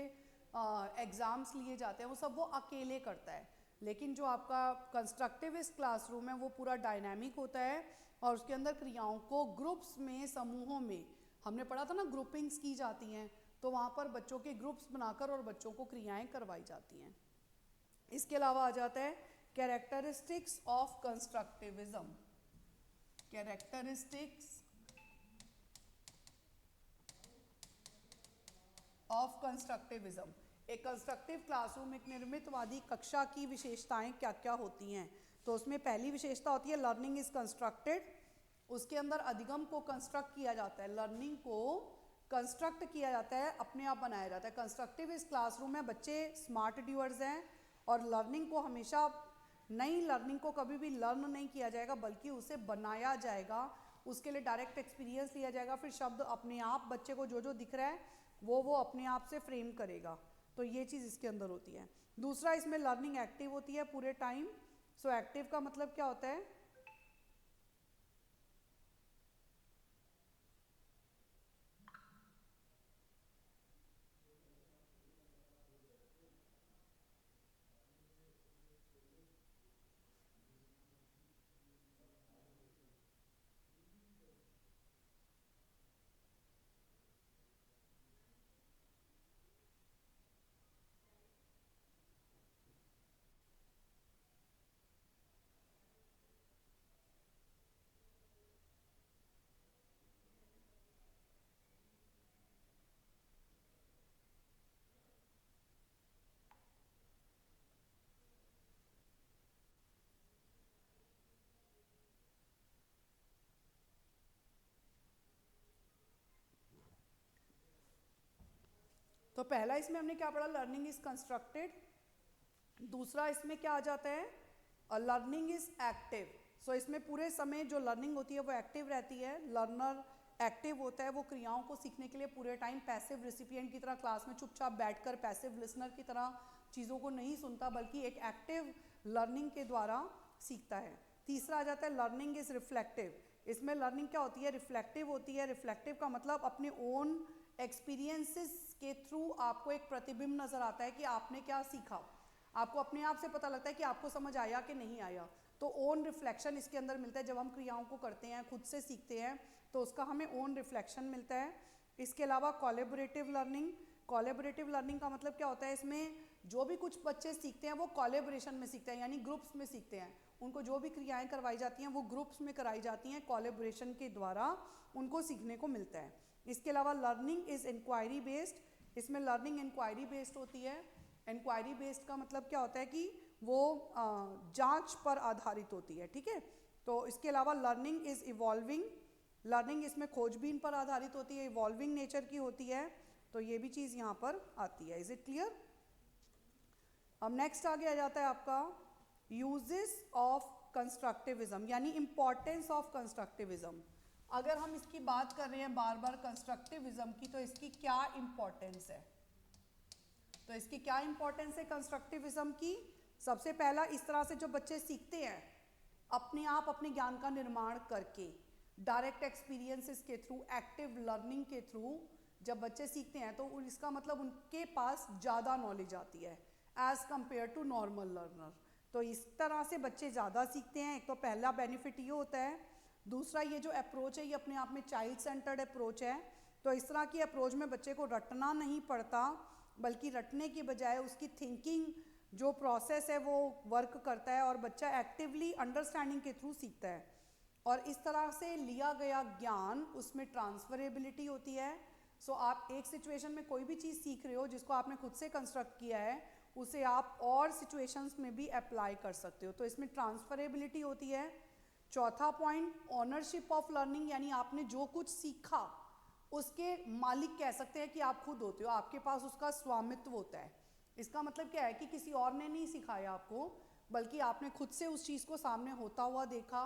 एग्ज़ाम्स लिए जाते हैं, वो सब वो अकेले करता है। लेकिन जो आपका कंस्ट्रक्टिविस्ट क्लासरूम है वो पूरा डायनामिक होता है और उसके अंदर क्रियाओं को ग्रुप्स में, समूहों में, हमने पढ़ा था ना ग्रुपिंग्स की जाती हैं, तो वहाँ पर बच्चों के ग्रुप्स बनाकर और बच्चों को क्रियाएं करवाई जाती हैं। इसके अलावा आ जाता है characteristics of constructivism. Characteristics of constructivism. एक कंस्ट्रक्टिव क्लासरूम, एक निर्मितवादी कक्षा की विशेषताएं क्या क्या होती हैं। तो उसमें पहली विशेषता होती है लर्निंग इज कंस्ट्रक्टेड। उसके अंदर अधिगम को कंस्ट्रक्ट किया जाता है, लर्निंग को कंस्ट्रक्ट किया जाता है, अपने आप बनाया जाता है। कंस्ट्रक्टिव इस क्लासरूम में बच्चे स्मार्ट ड्यूअर्स हैं और लर्निंग को हमेशा, नई लर्निंग को कभी भी लर्न नहीं किया जाएगा बल्कि उसे बनाया जाएगा, उसके लिए डायरेक्ट एक्सपीरियंस लिया जाएगा, फिर शब्द अपने आप बच्चे को जो जो दिख रहा है वो अपने आप से फ्रेम करेगा। तो ये चीज़ इसके अंदर होती है। दूसरा, इसमें लर्निंग एक्टिव होती है पूरे टाइम। सो एक्टिव का मतलब क्या होता है, तो पहला इसमें हमने क्या पढ़ा, लर्निंग इज कंस्ट्रक्टेड। दूसरा इसमें क्या आ जाता है, लर्निंग इज एक्टिव। सो इसमें पूरे समय जो लर्निंग होती है वो एक्टिव रहती है। लर्नर एक्टिव होता है, वो क्रियाओं को सीखने के लिए पूरे टाइम पैसिव रिसिपिएंट की तरह क्लास में चुपचाप बैठकर पैसिव लिसनर की तरह चीज़ों को नहीं सुनता, बल्कि एक एक्टिव लर्निंग के द्वारा सीखता है। तीसरा आ जाता है लर्निंग इज रिफ्लेक्टिव। इसमें लर्निंग क्या होती है, रिफ्लेक्टिव होती है। रिफ्लेक्टिव का मतलब अपने ओन एक्सपीरियंसेस के थ्रू आपको एक प्रतिबिंब नजर आता है कि आपने क्या सीखा। आपको अपने आप से पता लगता है कि आपको समझ आया कि नहीं आया। तो ओन रिफ्लेक्शन इसके अंदर मिलता है। जब हम क्रियाओं को करते हैं, खुद से सीखते हैं, तो उसका हमें ओन रिफ्लेक्शन मिलता है। इसके अलावा कोलैबोरेटिव लर्निंग। कोलैबोरेटिव लर्निंग का मतलब क्या होता है, इसमें जो भी कुछ बच्चे सीखते हैं वो कोलैबोरेशन में सीखते हैं, यानी ग्रुप्स में सीखते हैं। उनको जो भी क्रियाएं करवाई जाती हैं वो ग्रुप्स में कराई जाती हैं, कोलैबोरेशन के द्वारा उनको सीखने को मिलता है। इसके अलावा लर्निंग इज इंक्वायरी बेस्ड। इसमें लर्निंग इंक्वायरी बेस्ड होती है। इंक्वायरी बेस्ड का मतलब क्या होता है कि वो जांच पर आधारित होती है, ठीक है। तो इसके अलावा लर्निंग इज इवॉल्विंग। लर्निंग इसमें खोजबीन पर आधारित होती है, इवॉल्विंग नेचर की होती है। तो ये भी चीज़ यहाँ पर आती है। Is it clear? अब नेक्स्ट आगे आ जाता है आपका यूजेस ऑफ कंस्ट्रक्टिविज्म, यानी इंपॉर्टेंस ऑफ कंस्ट्रक्टिविज्म। अगर हम इसकी बात कर रहे हैं बार बार कंस्ट्रक्टिविज्म की, तो इसकी क्या इंपॉर्टेंस है? तो इसकी क्या इंपॉर्टेंस है कंस्ट्रक्टिविज्म की? सबसे पहला, इस तरह से जो बच्चे सीखते हैं अपने आप अपने ज्ञान का निर्माण करके, डायरेक्ट एक्सपीरियंसेस के थ्रू, एक्टिव लर्निंग के थ्रू जब बच्चे सीखते हैं तो इसका मतलब उनके पास ज़्यादा नॉलेज आती है as compared to normal learner. तो इस तरह से बच्चे ज़्यादा सीखते हैं। एक तो पहला बेनिफिट ये होता है। दूसरा, ये जो अप्रोच है ये अपने आप में चाइल्ड सेंटर्ड अप्रोच है। तो इस तरह की अप्रोच में बच्चे को रटना नहीं पड़ता, बल्कि रटने की बजाय उसकी थिंकिंग जो प्रोसेस है वो वर्क करता है और बच्चा एक्टिवली अंडरस्टैंडिंग के थ्रू सीखता है। और इस तरह से लिया गया ज्ञान, उसमें ट्रांसफरेबिलिटी होती है। सो आप एक सिचुएशन में कोई भी चीज़ सीख रहे हो जिसको आपने खुद से कंस्ट्रक्ट किया है, उसे आप और सिचुएशंस में भी अप्लाई कर सकते हो। तो इसमें ट्रांसफरेबिलिटी होती है। चौथा पॉइंट, ऑनरशिप ऑफ लर्निंग, यानी आपने जो कुछ सीखा उसके मालिक कह सकते हैं कि आप खुद होते हो, आपके पास उसका स्वामित्व होता है। इसका मतलब क्या है कि किसी और ने नहीं सिखाया आपको, बल्कि आपने खुद से उस चीज़ को सामने होता हुआ देखा,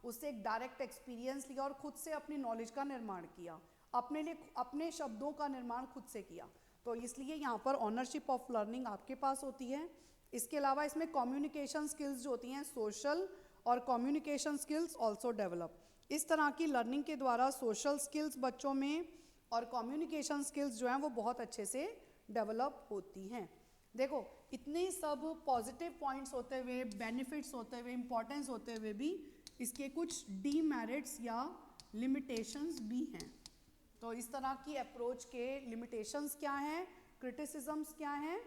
उससे एक डायरेक्ट एक्सपीरियंस लिया और खुद से अपनी नॉलेज का निर्माण किया, अपने लिए अपने शब्दों का निर्माण खुद से किया। तो इसलिए यहाँ पर ऑनरशिप ऑफ लर्निंग आपके पास होती है। इसके अलावा इसमें कम्युनिकेशन स्किल्स जो होती हैं, सोशल और कम्युनिकेशन स्किल्स ऑल्सो डेवलप। इस तरह की लर्निंग के द्वारा सोशल स्किल्स बच्चों में और कम्युनिकेशन स्किल्स जो हैं वो बहुत अच्छे से डेवलप होती हैं। देखो, इतने सब पॉजिटिव पॉइंट्स होते हुए, बेनिफिट्स होते हुए, इम्पॉर्टेंस होते हुए भी इसके कुछ डीमेरिट्स या लिमिटेशंस भी हैं। तो इस तरह की अप्रोच के लिमिटेशंस क्या हैं, क्रिटिसिजम्स क्या हैं?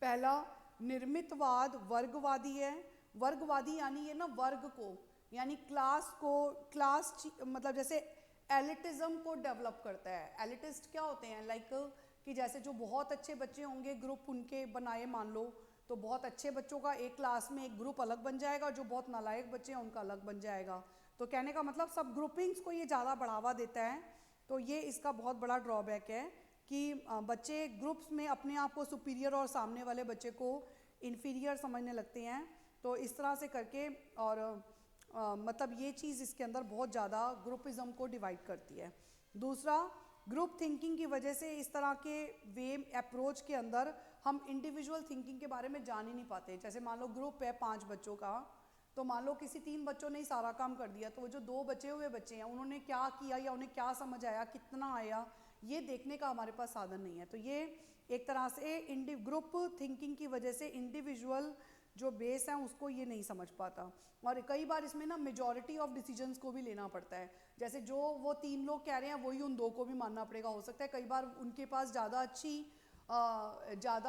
पहला, निर्मितवाद वर्गवादी है। वर्गवादी यानी ये ना वर्ग को, यानी क्लास को, मतलब जैसे एलिटिज्म को डेवलप करता है। एलिटिस्ट क्या होते हैं, लाइक कि जैसे जो बहुत अच्छे बच्चे होंगे, ग्रुप उनके बनाए मान लो, तो बहुत अच्छे बच्चों का एक क्लास में एक ग्रुप अलग बन जाएगा, जो बहुत नालायक बच्चे हैं उनका अलग बन जाएगा। तो कहने का मतलब सब ग्रुपिंग्स को ये ज़्यादा बढ़ावा देता है। तो ये इसका बहुत बड़ा ड्रॉबैक है कि बच्चे ग्रुप्स में अपने आप को सुपीरियर और सामने वाले बच्चे को इन्फीरियर समझने लगते हैं। तो इस तरह से करके और मतलब ये चीज़ इसके अंदर बहुत ज़्यादा ग्रुपिज़म को डिवाइड करती है। दूसरा, ग्रुप थिंकिंग की वजह से इस तरह के वे अप्रोच के अंदर हम इंडिविजुअल थिंकिंग के बारे में जान ही नहीं पाते। जैसे मान लो ग्रुप है 5 बच्चों का, तो मान लो किसी 3 बच्चों ने ही सारा काम कर दिया, तो वो जो 2 बचे हुए बच्चे हैं उन्होंने क्या किया या उन्हें क्या समझ आया, कितना आया, ये देखने का हमारे पास साधन नहीं है। तो ये एक तरह से ग्रुप थिंकिंग की वजह से इंडिविजुअल जो बेस है उसको ये नहीं समझ पाता। और कई बार इसमें ना मेजॉरिटी ऑफ डिसीजंस को भी लेना पड़ता है। जैसे जो वो 3 लोग कह रहे हैं वही उन 2 को भी मानना पड़ेगा। हो सकता है कई बार उनके पास ज़्यादा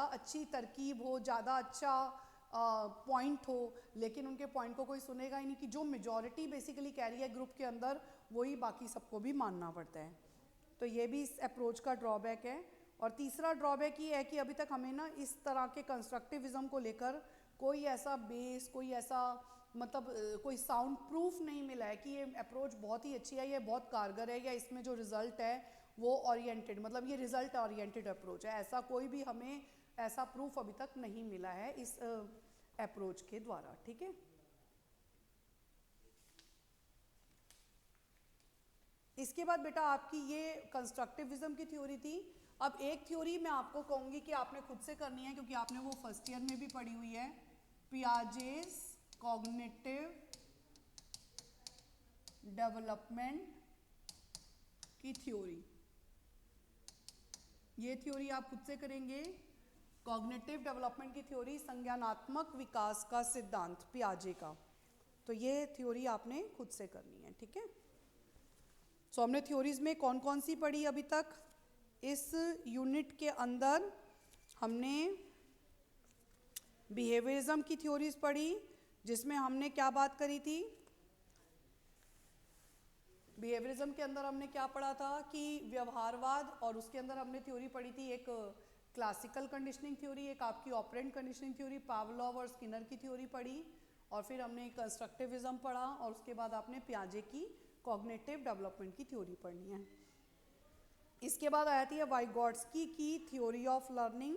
अच्छी तरकीब हो, ज़्यादा अच्छा पॉइंट हो, लेकिन उनके पॉइंट को कोई सुनेगा ही नहीं, कि जो मेजॉरिटी बेसिकली कह रही है ग्रुप के अंदर वही बाकी सबको भी मानना पड़ता है। तो ये भी इस अप्रोच का ड्रॉबैक है। और तीसरा ड्रॉबैक ये है कि अभी तक हमें ना इस तरह के कंस्ट्रक्टिविज्म को लेकर कोई ऐसा बेस, कोई ऐसा मतलब कोई साउंड प्रूफ नहीं मिला है कि ये अप्रोच बहुत ही अच्छी है, ये बहुत कारगर है, या इसमें जो रिज़ल्ट है वो ओरिएंटेड, मतलब ये रिजल्ट ओरिएंटेड अप्रोच है। ऐसा कोई भी हमें ऐसा प्रूफ अभी तक नहीं मिला है इस अप्रोच के द्वारा, ठीक है। इसके बाद बेटा आपकी ये कंस्ट्रक्टिविज्म की थ्योरी थी। अब एक थ्योरी मैं आपको कहूंगी कि आपने खुद से करनी है, क्योंकि आपने वो फर्स्ट ईयर में भी पढ़ी हुई है, पियाजेस कॉग्निटिव डेवलपमेंट की थ्योरी। ये थ्योरी आप खुद से करेंगे, कॉग्निटिव डेवलपमेंट की थ्योरी, संज्ञानात्मक विकास का सिद्धांत पियाजे का। तो ये थ्योरी आपने खुद से करनी है, ठीक है। सो हमने थ्योरीज में कौन कौन सी पढ़ी अभी तक इस यूनिट के अंदर? हमने बिहेवियरिज्म की थ्योरीज पढ़ी, जिसमें हमने क्या बात करी थी? बिहेवियरिज्म के अंदर हमने क्या पढ़ा था कि व्यवहारवाद, और उसके अंदर हमने थ्योरी पढ़ी थी एक क्लासिकल कंडीशनिंग थ्योरी, एक आपकी ऑपरेंट कंडीशनिंग थ्योरी, पावलोव और स्किनर की थ्योरी पढ़ी, और फिर हमने कंस्ट्रक्टिविज्म पढ़ा, और उसके बाद आपने पियाजे की कॉग्निटिव डेवलपमेंट की थ्योरी पढ़नी है। इसके बाद आती है वाइगॉट्स्की की theory of learning.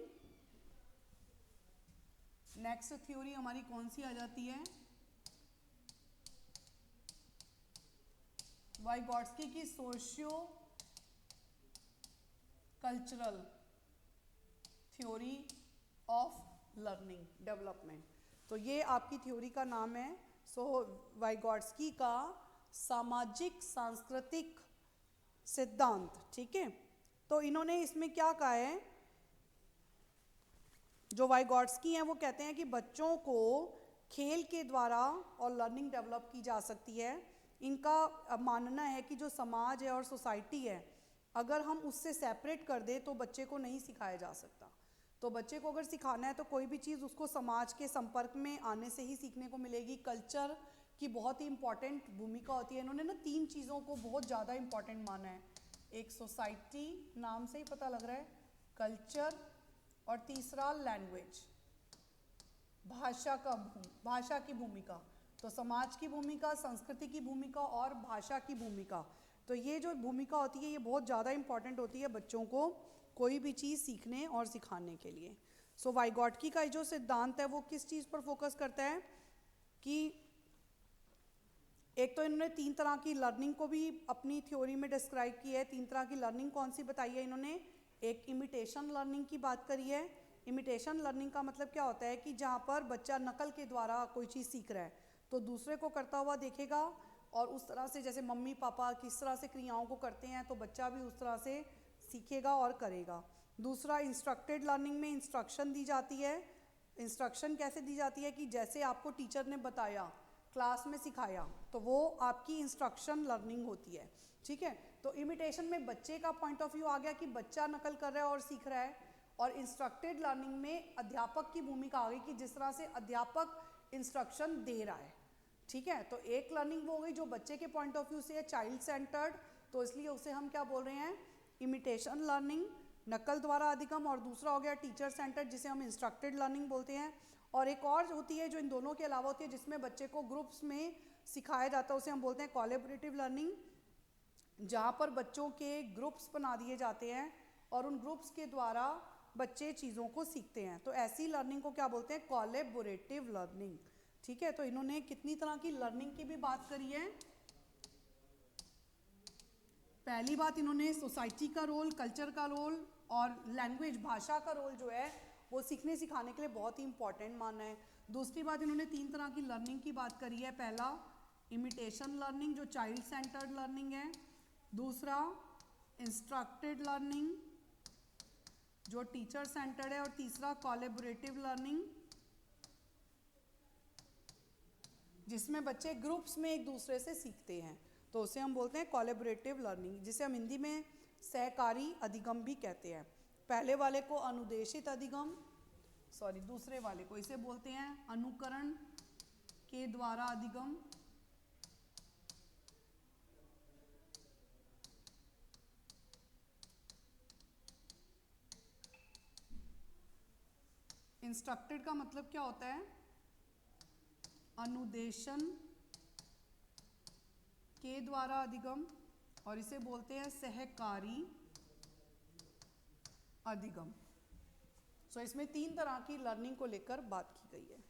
Next theory हमारी कौन सी आ जाती है? वाइगॉट्स्की की socio cultural theory of learning development. तो ये आपकी थ्योरी का नाम है। सो वाइगॉट्स्की का सामाजिक सांस्कृतिक सिद्धांत, ठीक है। तो इन्होंने इसमें क्या कहा है, जो वाइगॉट्स्की हैं वो कहते हैं कि बच्चों को खेल के द्वारा और लर्निंग डेवलप की जा सकती है। इनका मानना है कि जो समाज है और सोसाइटी है, अगर हम उससे सेपरेट कर दें तो बच्चे को नहीं सिखाया जा सकता। तो बच्चे को अगर सिखाना है तो कोई भी चीज़ उसको समाज के संपर्क में आने से ही सीखने को मिलेगी। कल्चर की बहुत ही इंपॉर्टेंट भूमिका होती है। इन्होंने ना 3 चीज़ों को बहुत ज़्यादा इंपॉर्टेंट माना है। एक सोसाइटी, नाम से ही पता लग रहा है, कल्चर, और तीसरा लैंग्वेज, भाषा की भूमिका। तो समाज की भूमिका, संस्कृति की भूमिका और भाषा की भूमिका। तो ये जो भूमिका होती है ये बहुत ज़्यादा इंपॉर्टेंट होती है बच्चों को कोई भी चीज़ सीखने और सिखाने के लिए। सो वाइगॉट्स्की का जो सिद्धांत है वो किस चीज़ पर फोकस करता है कि एक तो इन्होंने 3 तरह की लर्निंग को भी अपनी थ्योरी में डिस्क्राइब की है। 3 तरह की लर्निंग कौन सी बताई है इन्होंने? एक इमिटेशन लर्निंग की बात करी है। इमिटेशन लर्निंग का मतलब क्या होता है कि जहाँ पर बच्चा नकल के द्वारा कोई चीज़ सीख रहा है तो दूसरे को करता हुआ देखेगा और उस तरह से, जैसे मम्मी पापा किस तरह से क्रियाओं को करते हैं तो बच्चा भी उस तरह से सीखेगा और करेगा। दूसरा, इंस्ट्रक्टेड लर्निंग में इंस्ट्रक्शन दी जाती है। इंस्ट्रक्शन कैसे दी जाती है कि जैसे आपको टीचर ने बताया, क्लास में सिखाया, तो वो आपकी इंस्ट्रक्शन लर्निंग होती है, ठीक है। तो इमिटेशन में बच्चे का पॉइंट ऑफ व्यू आ गया कि बच्चा नकल कर रहा है और सीख रहा है, और इंस्ट्रक्टेड लर्निंग में अध्यापक की भूमिका आ गई कि जिस तरह से अध्यापक इंस्ट्रक्शन दे रहा है, ठीक है। तो एक लर्निंग वो हो गई जो बच्चे के पॉइंट ऑफ व्यू से है, चाइल्ड सेंटर्ड, तो इसलिए उसे हम क्या बोल रहे हैं? इमिटेशन लर्निंग, नकल द्वारा अधिगम। और दूसरा हो गया टीचर सेंटर्ड, जिसे हम इंस्ट्रक्टेड लर्निंग बोलते हैं। और एक और होती है जो इन दोनों के अलावा होती है, जिसमें बच्चे को ग्रुप्स में सिखाया जाता है, उसे हम बोलते हैं कोलैबोरेटिव लर्निंग, जहाँ पर बच्चों के ग्रुप्स बना दिए जाते हैं और उन ग्रुप्स के द्वारा बच्चे चीज़ों को सीखते हैं। तो ऐसी लर्निंग को क्या बोलते हैं? कोलैबोरेटिव लर्निंग, ठीक है। तो इन्होंने कितनी तरह की लर्निंग की भी बात करी है। पहली बात, इन्होंने सोसाइटी का रोल, कल्चर का रोल और लैंग्वेज, भाषा का रोल जो है वो सीखने सिखाने के लिए बहुत ही इंपॉर्टेंट माना है। दूसरी बात, इन्होंने 3 तरह की लर्निंग की बात करी है। पहला, इमिटेशन लर्निंग जो चाइल्ड सेंटर्ड लर्निंग है। दूसरा, इंस्ट्रक्टेड लर्निंग जो टीचर सेंटर्ड है। और तीसरा, कोलैबोरेटिव लर्निंग जिसमें बच्चे ग्रुप्स में एक दूसरे से सीखते हैं, तो उसे हम बोलते हैं कोलैबोरेटिव लर्निंग, जिसे हम हिंदी में सहकारी अधिगम भी कहते हैं। पहले वाले को अनुदेशित अधिगम, दूसरे वाले को इसे बोलते हैं अनुकरण के द्वारा अधिगम। इंस्ट्रक्टेड का मतलब क्या होता है? अनुदेशन के द्वारा अधिगम, और इसे बोलते हैं सहकारी अधिगम। सो इसमें 3 तरह की लर्निंग को लेकर बात की गई है।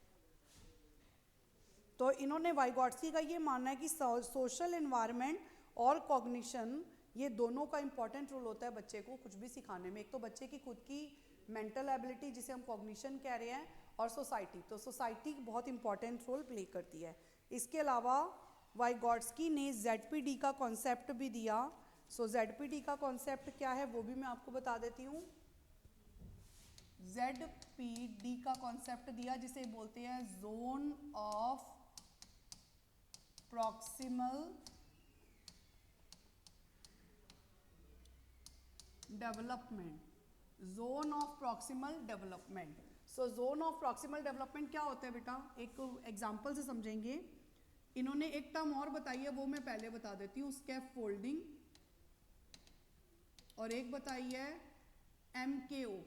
तो इन्होंने वाइगॉट्स्की का ये मानना है कि सोशल एनवायरनमेंट और कॉग्निशन, ये दोनों का इंपॉर्टेंट रोल होता है बच्चे को कुछ भी सिखाने में। एक तो बच्चे की खुद की मेंटल एबिलिटी जिसे हम कॉग्निशन कह रहे हैं, और सोसाइटी, तो सोसाइटी बहुत इंपॉर्टेंट रोल प्ले करती है। इसके अलावा वाइगॉट्स्की ने ZPD का कॉन्सेप्ट भी दिया। सो ZPD का कॉन्सेप्ट क्या है वो भी मैं आपको बता देती हूँ। ZPD का कॉन्सेप्ट दिया जिसे बोलते हैं zone of proximal development. Zone of proximal development. So zone of proximal development क्या होता है बेटा, एक एग्जांपल से समझेंगे। इन्होंने एक टर्म और बताई है, वो मैं पहले बता देती हूँ, स्कैफोल्डिंग, और एक बताई है MKO,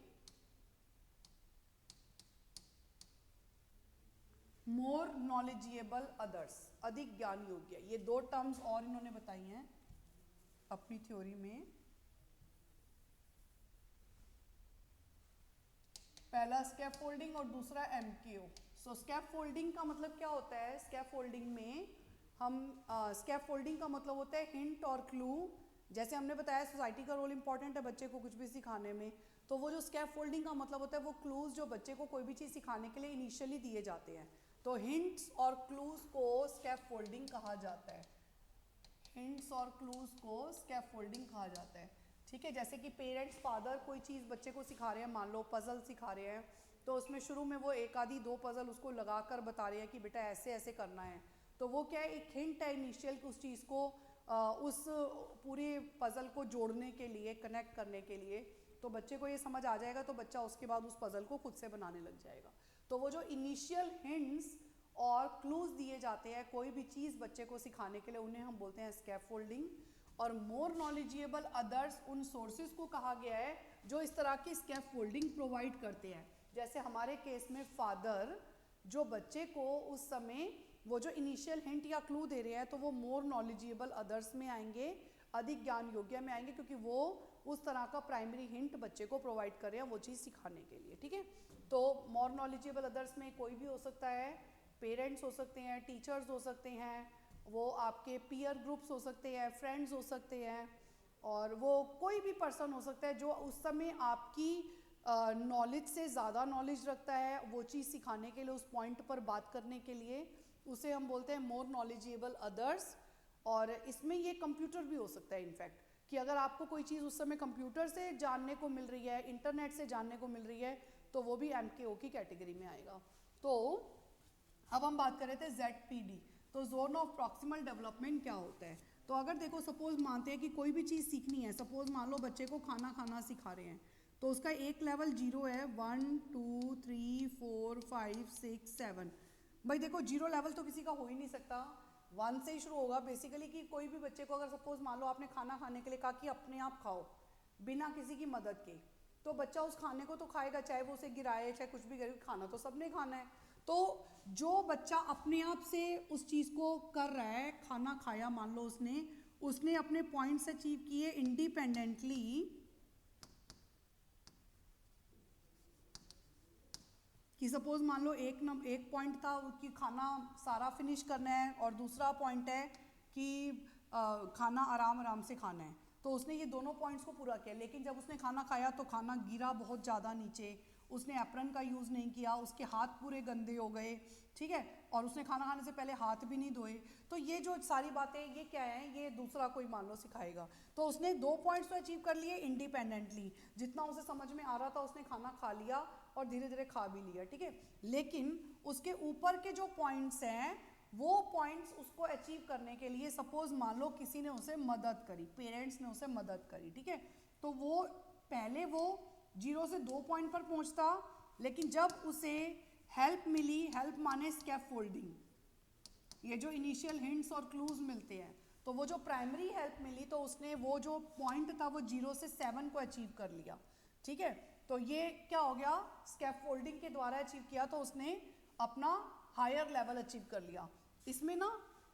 मोर नॉलेजेबल अदर्स, अधिक ज्ञान योग्य। ये 2 टर्म्स और इन्होंने बताई हैं अपनी थ्योरी में। पहला स्कैफोल्डिंग और दूसरा MKO। सो स्कैफोल्डिंग का मतलब क्या होता है, स्कैफोल्डिंग में हम स्कैफोल्डिंग का मतलब होता है हिंट और क्लू। जैसे हमने बताया सोसाइटी का रोल इंपॉर्टेंट है बच्चे को कुछ भी सिखाने में, तो वो जो स्कैफोल्डिंग का मतलब होता है वो क्लूज जो बच्चे को कोई भी चीज़ सिखाने के लिए इनिशियली दिए जाते हैं, तो हिंट्स और क्लूज को स्कैफोल्डिंग कहा जाता है। हिंट्स और क्लूज को स्कैफोल्डिंग कहा जाता है। ठीक है, जैसे कि पेरेंट्स फादर कोई चीज़ बच्चे को सिखा रहे हैं, मान लो पजल सिखा रहे हैं, तो उसमें शुरू में वो 1 आधी 2 पजल उसको लगा कर बता रहे हैं कि बेटा ऐसे ऐसे करना है, तो वो क्या है, एक हिंट है इनिशियल कि उस चीज़ को उस पूरे पजल को जोड़ने के लिए, कनेक्ट करने के लिए, तो बच्चे को ये समझ आ जाएगा, तो बच्चा उसके बाद उस पजल को खुद से बनाने लग जाएगा। तो वो जो इनिशियल हिंट्स और क्लूज दिए जाते हैं कोई भी चीज़ बच्चे को सिखाने के लिए, उन्हें हम बोलते हैं स्कैफोल्डिंग। और मोर नॉलेजेबल अदर्स उन सोर्सेज को कहा गया है जो इस तरह की स्कैफोल्डिंग प्रोवाइड करते हैं। जैसे हमारे केस में फादर जो बच्चे को उस समय वो जो इनिशियल हिंट या क्लू दे रहे हैं, तो वो मोर नॉलेजेबल अदर्स में आएंगे, अधिक ज्ञान योग्य में आएंगे, क्योंकि वो उस तरह का प्राइमरी हिंट बच्चे को प्रोवाइड कर रहे हैं वो चीज़ सिखाने के लिए। ठीक है, तो मोर नॉलेजेबल अदर्स में कोई भी हो सकता है, पेरेंट्स हो सकते हैं, टीचर्स हो सकते हैं, वो आपके पीयर ग्रुप्स हो सकते हैं, फ्रेंड्स हो सकते हैं, और वो कोई भी पर्सन हो सकता है जो उस समय आपकी नॉलेज से ज़्यादा नॉलेज रखता है वो चीज़ सिखाने के लिए, उस पॉइंट पर बात करने के लिए, उसे हम बोलते हैं मोर नॉलेजेबल अदर्स। और इसमें ये कंप्यूटर भी हो सकता है इनफैक्ट, कि अगर आपको कोई चीज़ उस समय कंप्यूटर से जानने को मिल रही है, इंटरनेट से जानने को मिल रही है, तो वो भी MKO की कैटेगरी में आएगा। तो अब हम बात कर रहे थे ZPD, तो जोन ऑफ प्रॉक्सिमल डेवलपमेंट क्या होता है। तो अगर देखो सपोज मानते हैं कि कोई भी चीज़ सीखनी है, सपोज मान लो बच्चे को खाना खाना सिखा रहे हैं, तो उसका एक लेवल 0 है, 1 2 3 4 5 6 7। भाई देखो 0 लेवल तो किसी का हो ही नहीं सकता, 1 से ही शुरू होगा बेसिकली। कि कोई भी बच्चे को अगर सपोज मान लो आपने खाना खाने के लिए कहा कि अपने आप खाओ बिना किसी की मदद के, तो बच्चा उस खाने को तो खाएगा, चाहे वो उसे गिराए चाहे कुछ भी करे, खाना तो सबने खाना है। तो जो बच्चा अपने आप से उस चीज़ को कर रहा है, खाना खाया मान लो उसने अपने पॉइंट्स अचीव किए इंडिपेंडेंटली, कि सपोज मान लो एक पॉइंट था कि खाना सारा फिनिश करना है, और दूसरा पॉइंट है कि खाना आराम आराम से खाना है, तो उसने ये दोनों पॉइंट्स को पूरा किया। लेकिन जब उसने खाना खाया तो खाना गिरा बहुत ज़्यादा नीचे, उसने एप्रन का यूज़ नहीं किया, उसके हाथ पूरे गंदे हो गए, ठीक है, और उसने खाना खाने से पहले हाथ भी नहीं धोए। तो ये जो सारी बातें ये क्या है, ये दूसरा कोई मान लो सिखाएगा। तो उसने 2 पॉइंट्स तो अचीव कर लिए इंडिपेंडेंटली, जितना उसे समझ में आ रहा था उसने खाना खा लिया और धीरे धीरे खा भी लिया, ठीक है। लेकिन उसके ऊपर के जो पॉइंट्स हैं वो पॉइंट्स उसको अचीव करने के लिए सपोज मान लो किसी ने उसे मदद करी, पेरेंट्स ने उसे मदद करी, ठीक है, तो वो पहले वो 0 से 2 पॉइंट पर पहुंचता, लेकिन जब उसे हेल्प मिली, हेल्प माने स्कैफोल्डिंग, ये जो इनिशियल हिंट्स और क्लूज मिलते हैं, तो वो जो प्राइमरी हेल्प मिली तो उसने वो जो पॉइंट था वो 0 से 7 को अचीव कर लिया, ठीक है। तो ये क्या हो गया, स्कैफोल्डिंग के द्वारा अचीव किया, तो उसने अपना हायर लेवल अचीव कर लिया। इसमें ना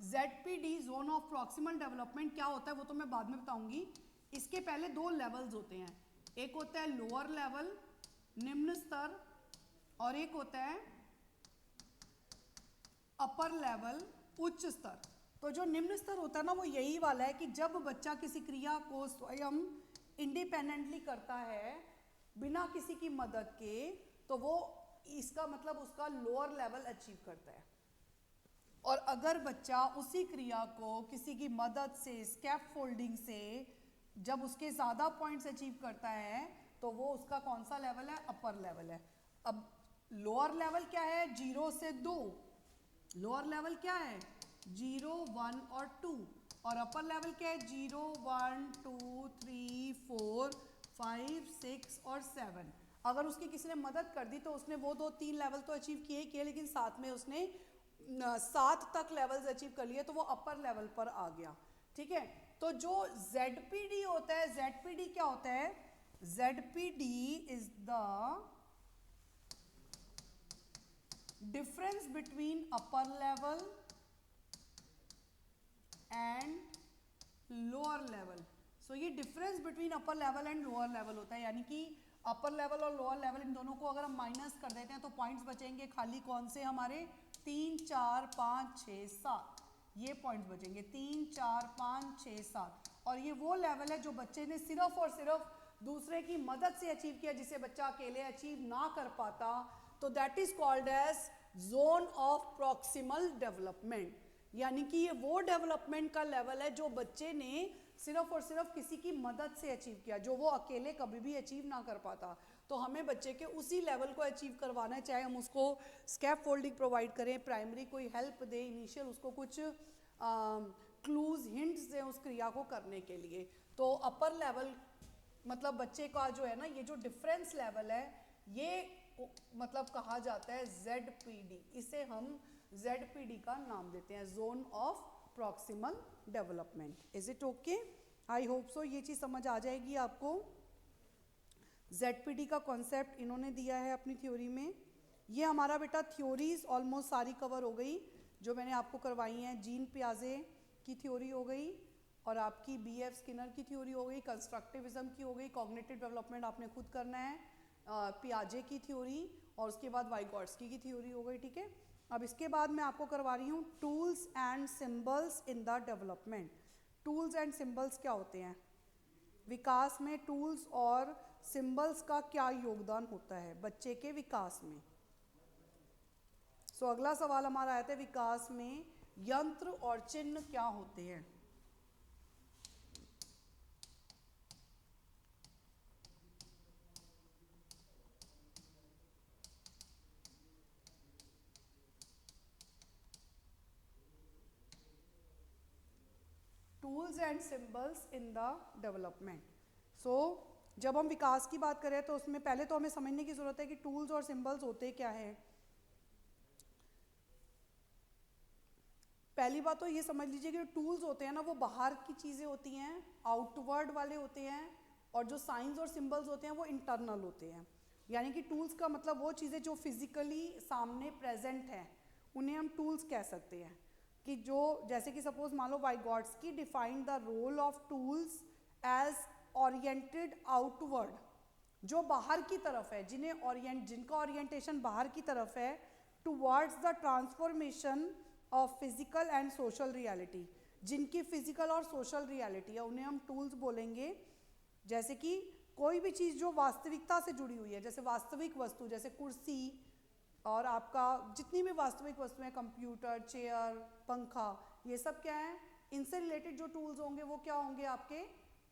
ZPD zone of proximal development क्या होता है वो तो मैं बाद में बताऊंगी। इसके पहले 2 लेवल्स होते हैं, एक होता है लोअर लेवल, निम्न स्तर, और एक होता है अपर लेवल, उच्च स्तर। तो जो निम्न स्तर होता है ना, वो यही वाला है कि जब बच्चा किसी क्रिया को स्वयं इंडिपेंडेंटली करता है बिना किसी की मदद के, तो वो इसका मतलब उसका लोअर लेवल अचीव करता है। और अगर बच्चा उसी क्रिया को किसी की मदद से, स्कैफोल्डिंग से, जब उसके ज़्यादा पॉइंट्स अचीव करता है, तो वो उसका कौन सा लेवल है? अपर लेवल है। अब लोअर लेवल क्या है? 0 से 2। लोअर लेवल क्या है? 0, 1 और 2। और अपर लेवल क्या है? 0, 1, 2, 3, 4, 5, 6 और 7। अगर उसकी किसी ने मदद कर दी तो उसने वो 2-3 लेवल तो अचीव किए, लेकिन साथ में उसने 7 तक लेवल्स अचीव कर लिए, तो वो अपर लेवल पर आ गया। ठीक है। तो जो ZPD होता है, ZPD क्या होता है? ZPD is the difference between upper level and lower level. So ये difference between upper level and lower level होता है, यानी कि अपर लेवल और लोअर लेवल इन दोनों को अगर हम माइनस कर देते हैं तो पॉइंट्स बचेंगे खाली कौन से? हमारे 3, 4, 5, 6, 7। ये पॉइंट्स बचेंगे 3, 4, 5, 6, 7। और ये वो लेवल है जो बच्चे ने सिर्फ और सिर्फ दूसरे की मदद से अचीव किया, जिसे बच्चा अकेले अचीव ना कर पाता। तो that is called as zone of proximal development. यानी कि ये वो डेवलपमेंट का लेवल है जो बच्चे ने सिर्फ और सिर्फ किसी की मदद से अचीव किया, जो वो अकेले कभी भी अचीव ना कर पाता। तो हमें बच्चे के उसी लेवल को अचीव करवाना है, चाहे हम उसको स्कैफोल्डिंग प्रोवाइड करें, प्राइमरी कोई हेल्प दें, इनिशियल उसको कुछ क्लूज, हिंट्स दें उस क्रिया को करने के लिए। तो अपर लेवल मतलब बच्चे का जो है ना, ये जो डिफरेंस लेवल है, ये मतलब कहा जाता है ZPD। इसे हम ZPD का नाम देते हैं, zone of proximal development. Is it okay? I hope so ये चीज़ समझ आ जाएगी आपको। ZPD का कॉन्सेप्ट इन्होंने दिया है अपनी थ्योरी में। ये हमारा बेटा थ्योरीज ऑलमोस्ट सारी कवर हो गई जो मैंने आपको करवाई हैं। जीन पियाजे की थ्योरी हो गई, और आपकी BF स्किनर की थ्योरी हो गई, कंस्ट्रक्टिविज्म की हो गई, कॉग्निटिव डेवलपमेंट आपने खुद करना है, पियाजे की थ्योरी, और उसके बाद वाइगॉट्स्की की थ्योरी हो गई। ठीक है। अब इसके बाद मैं आपको करवा रही हूँ tools and symbols in the development. Tools and symbols क्या होते हैं? विकास में टूल्स और सिंबल्स का क्या योगदान होता है बच्चे के विकास में? सो अगला सवाल हमारा आया था, विकास में यंत्र और चिन्ह क्या होते हैं? Tools and symbols in the development. So जब हम विकास की बात करें तो उसमें पहले तो हमें समझने की जरूरत है कि टूल्स और सिंबल्स होते क्या है। पहली बात तो ये समझ लीजिए कि टूल्स होते हैं ना, वो बाहर की चीज़ें होती हैं, आउटवर्ड वाले होते हैं, और जो साइंस और सिंबल्स होते हैं वो इंटरनल होते हैं। यानी कि टूल्स का मतलब वो चीज़ें जो फिजिकली सामने प्रेजेंट हैं, उन्हें हम टूल्स कह सकते हैं। कि जो जैसे कि सपोज मान लो Vygotsky defined the role of tools as oriented outward, जो बाहर की तरफ है, जिनका ओरिएंटेशन बाहर की तरफ है, towards the transformation of physical and social reality, जिनकी फिजिकल और सोशल रियलिटी है, उन्हें हम टूल्स बोलेंगे। जैसे कि कोई भी चीज़ जो वास्तविकता से जुड़ी हुई है, जैसे वास्तविक वस्तु, जैसे कुर्सी, और आपका जितनी भी वास्तविक वस्तुएं, कंप्यूटर, चेयर, पंखा, ये सब क्या है? इनसे रिलेटेड जो टूल्स होंगे वो क्या होंगे?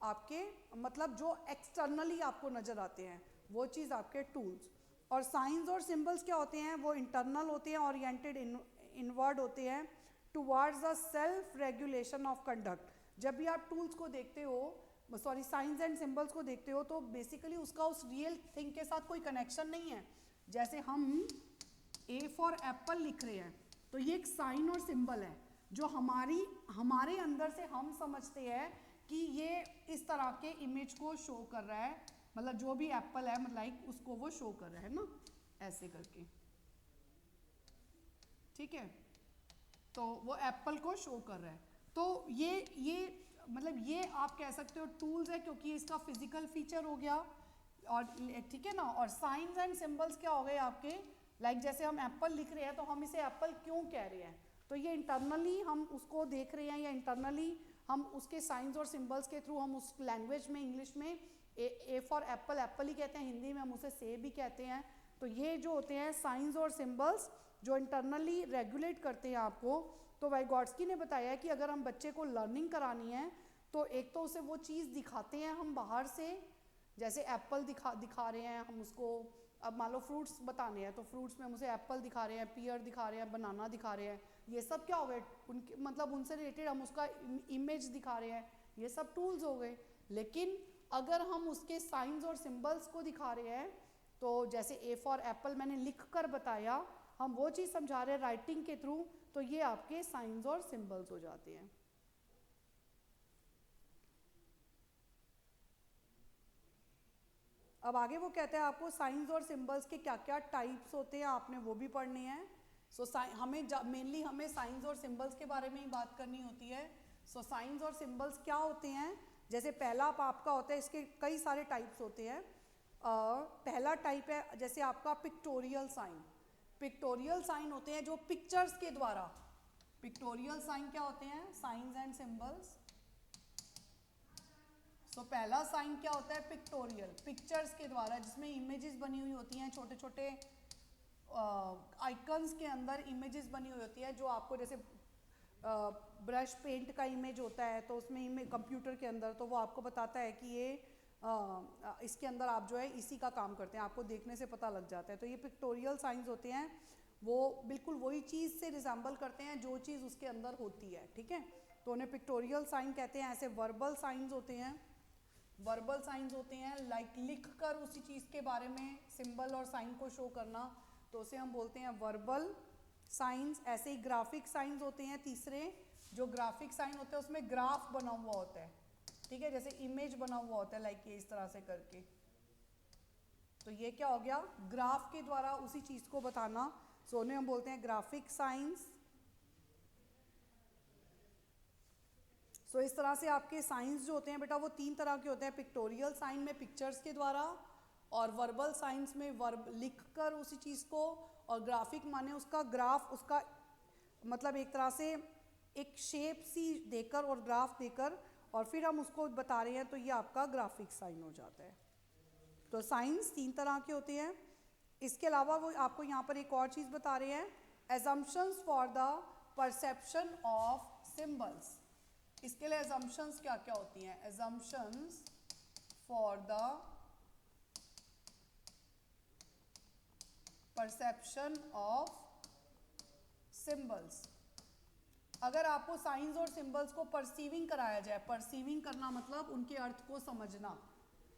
आपके मतलब जो एक्सटर्नली आपको नजर आते हैं, वो चीज़ आपके टूल्स। और साइंस और सिंबल्स क्या होते हैं? वो इंटरनल होते हैं, ओरिएंटेड इनवर्ड होते हैं, towards the self regulation of conduct. जब भी आप टूल्स को देखते हो, सॉरी साइंस एंड सिंबल्स को देखते हो, तो बेसिकली उसका उस रियल थिंग के साथ कोई कनेक्शन नहीं है। जैसे हम A फॉर एप्पल लिख रहे हैं, तो ये एक साइन और सिंबल है जो हमारे अंदर से हम समझते हैं कि ये इस तरह के इमेज को शो कर रहा है, मतलब जो भी एप्पल है, मतलब लाइक उसको वो शो कर रहा है ना, ऐसे करके। ठीक है, तो वो एप्पल को शो कर रहा है। तो ये मतलब ये आप कह सकते हो टूल्स है, क्योंकि इसका फिजिकल फीचर हो गया। और ठीक है ना। और साइंस एंड सिंबल्स क्या हो गए आपके, लाइक जैसे हम एप्पल लिख रहे हैं तो हम इसे एप्पल क्यों कह रहे हैं, तो ये इंटरनली हम उसको देख रहे हैं, या इंटरनली हम उसके साइंस और सिंबल्स के थ्रू हम उस लैंग्वेज में, इंग्लिश में ए फॉर एप्पल, एप्पल ही कहते हैं, हिंदी में हम उसे सेब भी कहते हैं। तो ये जो होते हैं साइंस और सिंबल्स जो इंटरनली रेगुलेट करते हैं आपको। तो वाइगॉट्स्की ने बताया कि अगर हम बच्चे को लर्निंग करानी है तो एक तो उसे वो चीज़ दिखाते हैं हम बाहर से, जैसे एप्पल दिखा रहे हैं हम उसको, अब मान लो फ्रूट्स बताने हैं तो फ्रूट्स में हम उसे एप्पल दिखा रहे हैं, पियर दिखा रहे हैं, बनाना दिखा रहे हैं, ये सब क्या हो गए उनके, मतलब उनसे रिलेटेड हम उसका इमेज दिखा रहे हैं, ये सब टूल्स हो गए। लेकिन अगर हम उसके साइंस और सिंबल्स को दिखा रहे हैं, तो जैसे ए फॉर एप्पल मैंने लिख कर बताया, हम वो चीज़ समझा रहे हैं राइटिंग के थ्रू, तो ये आपके साइंस और सिंबल्स हो जाते हैं। अब आगे वो कहते हैं आपको साइंस और सिंबल्स के क्या क्या टाइप्स होते हैं, आपने वो भी पढ़ने हैं। सो हमें मेनली हमें साइंस और सिंबल्स के बारे में ही बात करनी होती है। सो साइंस और सिंबल्स क्या होते हैं, जैसे पहला आपका होता है, इसके कई सारे टाइप्स होते हैं। पहला टाइप है जैसे आपका पिक्टोरियल साइन। पिक्टोरियल साइन होते हैं जो पिक्चर्स के द्वारा, पिक्टोरियल साइन क्या होते हैं, साइंस एंड सिंबल्स। सो पहला साइन क्या होता है, पिक्टोरियल, पिक्चर्स के द्वारा, जिसमें इमेजेस बनी हुई होती हैं, छोटे छोटे आइकन्स के अंदर इमेजेस बनी हुई होती है, जो आपको जैसे ब्रश पेंट का इमेज होता है तो उसमें इमेज कंप्यूटर के अंदर, तो वो आपको बताता है कि ये इसके अंदर आप जो है इसी का काम करते हैं, आपको देखने से पता लग जाता है। तो ये पिक्टोरियल साइंस होते हैं, वो बिल्कुल वही चीज़ से रिजेंबल करते हैं जो चीज़ उसके अंदर होती है, ठीक है, तो उन्हें पिक्टोरियल साइन कहते हैं। ऐसे वर्बल साइंस होते हैं, वर्बल साइंस होते हैं लाइक लिख कर उसी चीज़ के बारे में सिंबल और साइन को शो करना, तो उसे हम बोलते हैं वर्बल साइंस। ऐसे ही ग्राफिक साइंस होते हैं तीसरे, जो ग्राफिक साइन होते हैं उसमें ग्राफ बना हुआ होता है, ठीक है, जैसे इमेज बना हुआ होता है लाइक ये इस तरह से करके, तो ये क्या हो गया, ग्राफ के द्वारा उसी चीज़ को बताना, सो उन्हें हम बोलते हैं ग्राफिक साइंस। सो इस तरह से आपके साइंस जो होते हैं बेटा वो तीन तरह के होते हैं, पिक्टोरियल साइन में पिक्चर्स के द्वारा, और वर्बल साइंस में वर्ब लिख कर उसी चीज़ को, और ग्राफिक माने उसका ग्राफ, उसका मतलब एक तरह से एक शेप सी देकर और ग्राफ देकर, और फिर हम उसको बता रहे हैं, तो ये आपका ग्राफिक साइन हो जाता है। तो साइंस तीन तरह के होते हैं। इसके अलावा वो आपको यहाँ पर एक और चीज़ बता रहे हैं, assumptions for the perception of symbols. इसके लिए एजम्पशंस क्या क्या होती हैं, assumptions for the perception of symbols. अगर आपको साइंस और सिंबल्स को परसीविंग कराया जाए, परसीविंग करना मतलब उनके अर्थ को समझना,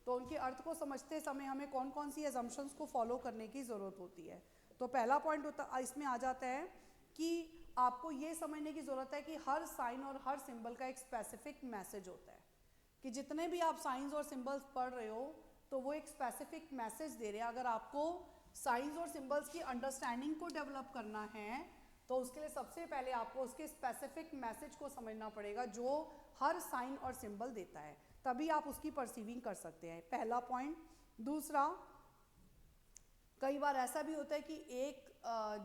तो उनके अर्थ को समझते समय हमें कौन कौन सी एजम्पशंस को फॉलो करने की ज़रूरत होती है। तो पहला पॉइंट होता इसमें आ जाता है कि आपको ये समझने की ज़रूरत है कि हर साइन और हर सिंबल का एक स्पेसिफिक मैसेज होता है, कि जितने भी आप साइंस और सिंबल्स पढ़ रहे हो तो वो एक स्पेसिफिक मैसेज दे रहे हैं। अगर आपको साइंस और सिंबल्स की अंडरस्टैंडिंग को डेवलप करना है तो उसके लिए सबसे पहले आपको उसके स्पेसिफिक मैसेज को समझना पड़ेगा जो हर साइन और सिंबल देता है, तभी आप उसकी परसीविंग कर सकते हैं, पहला पॉइंट। दूसरा, कई बार ऐसा भी होता है कि एक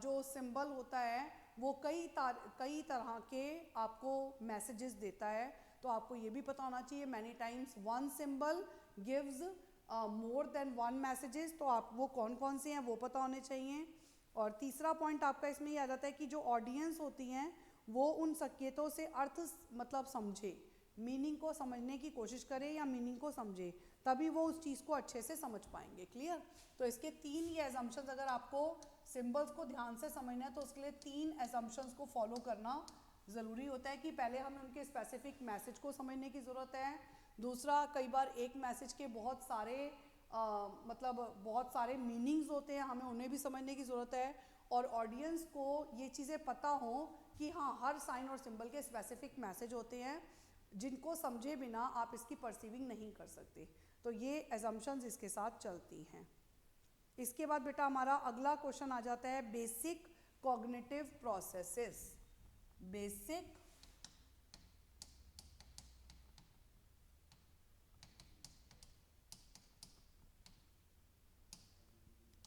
जो सिंबल होता है वो कई तरह के आपको मैसेजेस देता है, तो आपको ये भी पता होना चाहिए many times one symbol gives more than one messages, तो आप वो कौन कौन से हैं वो पता होने चाहिए। और तीसरा पॉइंट आपका इसमें ये आ जाता है कि जो ऑडियंस होती हैं वो उन संकेतों से अर्थ मतलब समझे, मीनिंग को समझने की कोशिश करे या मीनिंग को समझे, तभी वो उस चीज़ को अच्छे से समझ पाएंगे। क्लियर? तो इसके तीन ये एजम्पशंस, अगर आपको सिंबल्स को ध्यान से समझना है तो उसके लिए तीन एजम्पशंस को फॉलो करना ज़रूरी होता है कि पहले हमें उनके स्पेसिफिक मैसेज को समझने की ज़रूरत है। दूसरा, कई बार एक मैसेज के बहुत सारे मतलब बहुत सारे मीनिंग्स होते हैं, हमें उन्हें भी समझने की ज़रूरत है। और ऑडियंस को ये चीज़ें पता हो कि हाँ, हर साइन और सिंबल के स्पेसिफिक मैसेज होते हैं जिनको समझे बिना आप इसकी परसीविंग नहीं कर सकते। तो ये एजम्पशंस इसके साथ चलती हैं। इसके बाद बेटा हमारा अगला क्वेश्चन आ जाता है बेसिक कॉग्निटिव प्रोसेसेस। बेसिक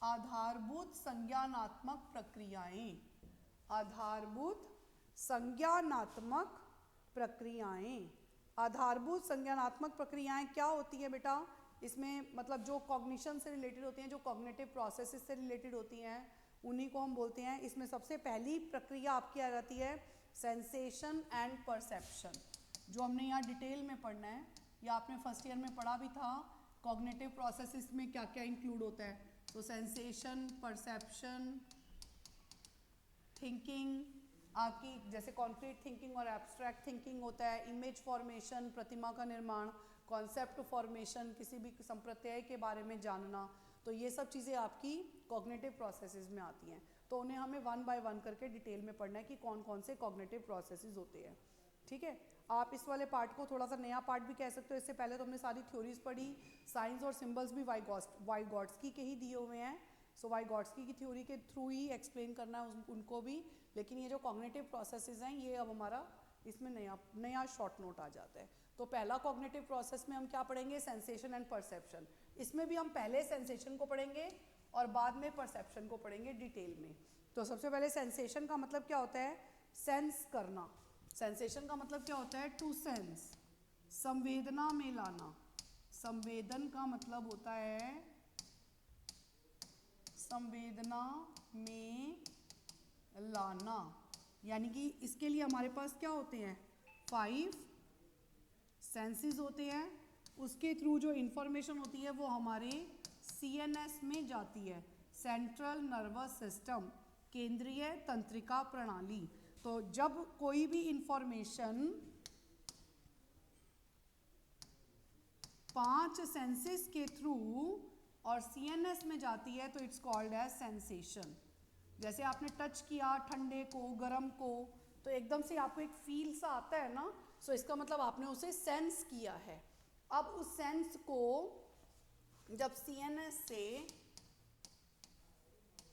आधारभूत संज्ञानात्मक प्रक्रियाएं। आधारभूत संज्ञानात्मक प्रक्रियाएं। आधारभूत संज्ञानात्मक प्रक्रियाएं क्या होती है बेटा? इसमें मतलब जो कॉग्निशन से रिलेटेड होती हैं, जो कॉग्निटिव प्रोसेसेस से रिलेटेड होती हैं, उन्हीं को हम बोलते हैं। इसमें सबसे पहली प्रक्रिया आपकी आ जाती है सेंसेशन एंड परसेप्शन, जो हमने यहाँ डिटेल में पढ़ना है, या आपने फर्स्ट ईयर में पढ़ा भी था। कॉग्निटिव प्रोसेसेस में क्या क्या इंक्लूड होता है? तो सेंसेशन, परसेप्शन, थिंकिंग, आपकी जैसे कॉन्क्रीट थिंकिंग और एब्स्ट्रैक्ट थिंकिंग होता है, इमेज फॉर्मेशन, प्रतिमा का निर्माण, कॉन्सेप्ट फॉर्मेशन, किसी भी संप्रत्यय के बारे में जानना, तो ये सब चीज़ें आपकी कॉग्निटिव प्रोसेसेस में आती हैं। तो उन्हें हमें वन बाय वन करके डिटेल में पढ़ना है कि कौन कौन से कॉग्निटिव प्रोसेसेस होते हैं। ठीक है, आप इस वाले पार्ट को थोड़ा सा नया पार्ट भी कह सकते हो। इससे पहले तो हमने सारी थ्योरीज पढ़ी, साइंस और सिंबल्स भी वाइगॉट्स्की के ही दिए हुए हैं। सो वाइगॉट्स्की की थ्योरी के थ्रू ही एक्सप्लेन करना है उनको भी। लेकिन ये जो कॉग्निटिव प्रोसेसेस हैं, ये अब हमारा इसमें नया शॉर्ट नोट आ जाता है। तो पहला कॉग्निटिव प्रोसेस में हम क्या पढ़ेंगे? Sensation and perception. इसमें भी हम पहले सेंसेशन को पढ़ेंगे और बाद में परसेप्शन को पढ़ेंगे डिटेल में। तो सबसे पहले सेंसेशन का मतलब क्या होता है? सेंस करना। सेंसेशन का मतलब क्या होता है? टू सेंस, संवेदना में लाना। संवेदन का मतलब होता है संवेदना में लाना, यानी कि इसके लिए हमारे पास क्या होते हैं? 5 सेंसेस होते हैं। उसके थ्रू जो इंफॉर्मेशन होती है वो हमारे CNS में जाती है, सेंट्रल नर्वस सिस्टम, केंद्रीय तंत्रिका प्रणाली। तो जब कोई भी इंफॉर्मेशन 5 सेंसेस के थ्रू और CNS में जाती है तो इट्स कॉल्ड एज सेंसेशन। जैसे आपने टच किया ठंडे को, गर्म को, तो एकदम से आपको एक फील सा आता है ना, सो इसका मतलब आपने उसे सेंस किया है। अब उस सेंस को जब CNS से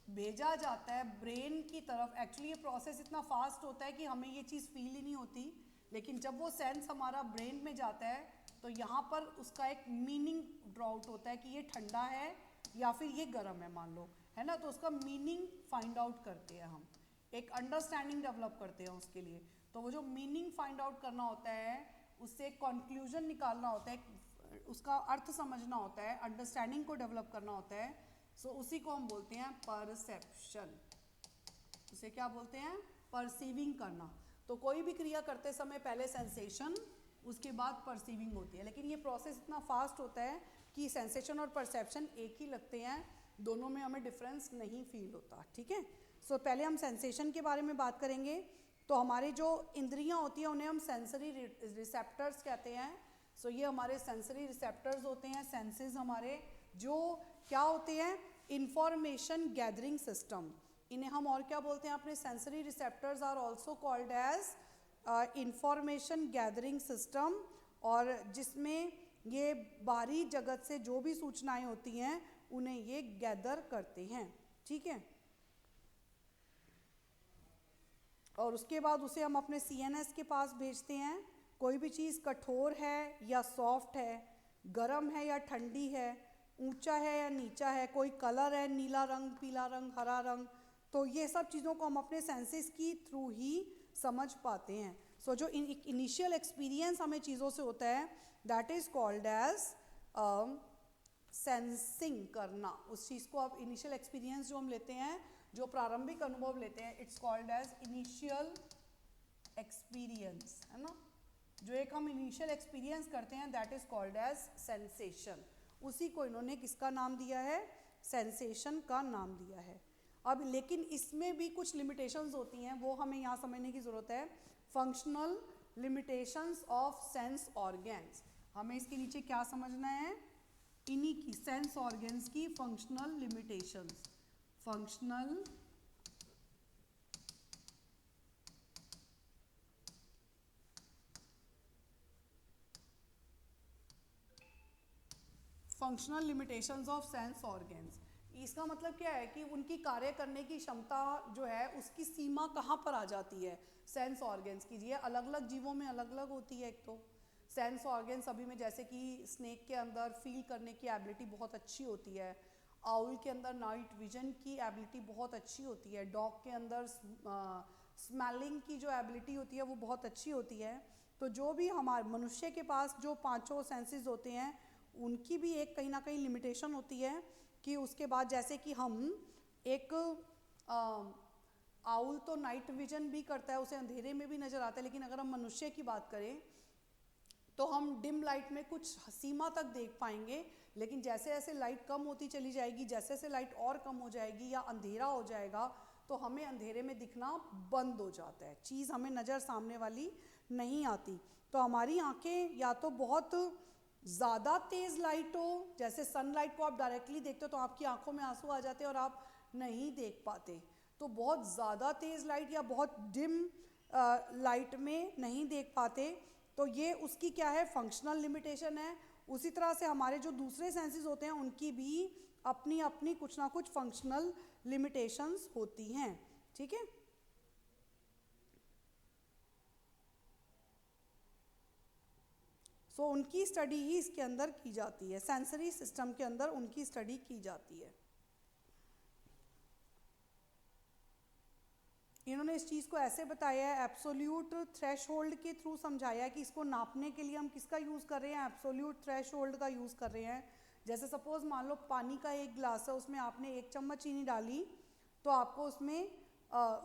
भेजा जाता है ब्रेन की तरफ, एक्चुअली ये प्रोसेस इतना फास्ट होता है कि हमें ये चीज़ फील ही नहीं होती, लेकिन जब वो सेंस हमारा ब्रेन में जाता है तो यहाँ पर उसका एक मीनिंग ड्रॉ आउट होता है कि ये ठंडा है या फिर ये गर्म है, मान लो, है ना। तो उसका मीनिंग फाइंड आउट करते हैं हम, एक अंडरस्टैंडिंग डेवलप करते हैं उसके लिए। तो वो जो मीनिंग फाइंड आउट करना होता है, उससे एक कंक्लूजन निकालना होता है, उसका अर्थ समझना होता है, अंडरस्टैंडिंग को डेवलप करना होता है। सो उसी को हम बोलते हैं परसेप्शन। उसे क्या बोलते हैं? परसीविंग करना। तो कोई भी क्रिया करते समय पहले सेंसेशन, उसके बाद परसीविंग होती है। लेकिन ये प्रोसेस इतना फास्ट होता है कि सेंसेशन और परसेप्शन एक ही लगते हैं, दोनों में हमें डिफरेंस नहीं फील होता। ठीक है, सो पहले हम सेंसेशन के बारे में बात करेंगे। तो हमारी जो इंद्रियां होती हैं उन्हें हम सेंसरी रिसेप्टर्स कहते हैं। सो ये हमारे सेंसरी रिसेप्टर्स होते हैं, सेंसेस हमारे, जो क्या होते हैं? Information gathering system. इन्हें हम और क्या बोलते हैं? अपने sensory receptors are also called as information gathering system, और जिसमें ये बाहरी जगत से जो भी सूचनाएं होती हैं उन्हें ये गैदर करते हैं। ठीक है, और उसके बाद उसे हम अपने CNS के पास भेजते हैं। कोई भी चीज़ कठोर है या सॉफ्ट है, गर्म है या ठंडी है, ऊंचा है या नीचा है, कोई कलर है, नीला रंग, पीला रंग, हरा रंग, तो ये सब चीज़ों को हम अपने सेंसेस की थ्रू ही समझ पाते हैं। सो जो इनिशियल एक्सपीरियंस हमें चीज़ों से होता है, that is called as sensing करना। उस चीज़ को अब इनिशियल एक्सपीरियंस जो हम लेते हैं, जो प्रारंभिक अनुभव लेते हैं, it's called as initial experience, है ना। जो एक हम इनिशियल एक्सपीरियंस करते हैं that is called as sensation. उसी को इन्होंने किसका नाम दिया है? सेंसेशन का नाम दिया है। अब लेकिन इसमें भी कुछ लिमिटेशंस होती हैं, वो हमें यहाँ समझने की ज़रूरत है। Functional limitations of sense organs, हमें इसके नीचे क्या समझना है? इन्हीं की, सेंस ऑर्गन्स की functional limitations. Functional functional limitations of sense organs. इसका मतलब क्या है कि उनकी कार्य करने की क्षमता जो है उसकी सीमा कहाँ पर आ जाती है सेंस ऑर्गन्स की। ये अलग अलग जीवों में अलग अलग होती है। एक तो सेंस ऑर्गन्स अभी में, जैसे कि स्नेक के अंदर फील करने की एबिलिटी बहुत अच्छी होती है, आउल के अंदर नाइट विजन की एबिलिटी बहुत अच्छी होती है, डॉग के अंदर स्मेलिंग की जो एबिलिटी होती है वो बहुत अच्छी होती है। तो जो भी हमारे मनुष्य के पास जो पांचों सेंसेस होते हैं उनकी भी एक कहीं ना कहीं लिमिटेशन होती है कि उसके बाद जैसे कि हम एक आउल तो नाइट विजन भी करता है, उसे अंधेरे में भी नज़र आता है, लेकिन अगर हम मनुष्य की बात करें तो हम डिम लाइट में कुछ सीमा तक देख पाएंगे, लेकिन जैसे जैसे लाइट कम होती चली जाएगी, जैसे जैसे लाइट और कम हो जाएगी या अंधेरा हो जाएगा तो हमें अंधेरे में दिखना बंद हो जाता है, चीज़ हमें नज़र सामने वाली नहीं आती। तो हमारी आंखें या तो बहुत ज़्यादा तेज़ लाइट हो, जैसे सनलाइट को आप डायरेक्टली देखते हो तो आपकी आंखों में आंसू आ जाते हैं और आप नहीं देख पाते, तो बहुत ज़्यादा तेज़ लाइट या बहुत डिम लाइट में नहीं देख पाते, तो ये उसकी क्या है, फंक्शनल लिमिटेशन है। उसी तरह से हमारे जो दूसरे सेंसेस होते हैं उनकी भी अपनी अपनी कुछ ना कुछ फंक्शनल लिमिटेशंस होती हैं, ठीक है। सो उनकी स्टडी ही इसके अंदर की जाती है, सेंसरी सिस्टम के अंदर उनकी स्टडी की जाती है। इन्होंने इस चीज़ को ऐसे बताया है, एब्सोल्यूट थ्रेशहोल्ड के थ्रू समझाया है कि इसको नापने के लिए हम किसका यूज़ कर रहे हैं, एब्सोल्यूट थ्रेशहोल्ड का यूज़ कर रहे हैं। जैसे सपोज मान लो पानी का एक गिलास है, उसमें आपने 1 चम्मच चीनी डाली तो आपको उसमें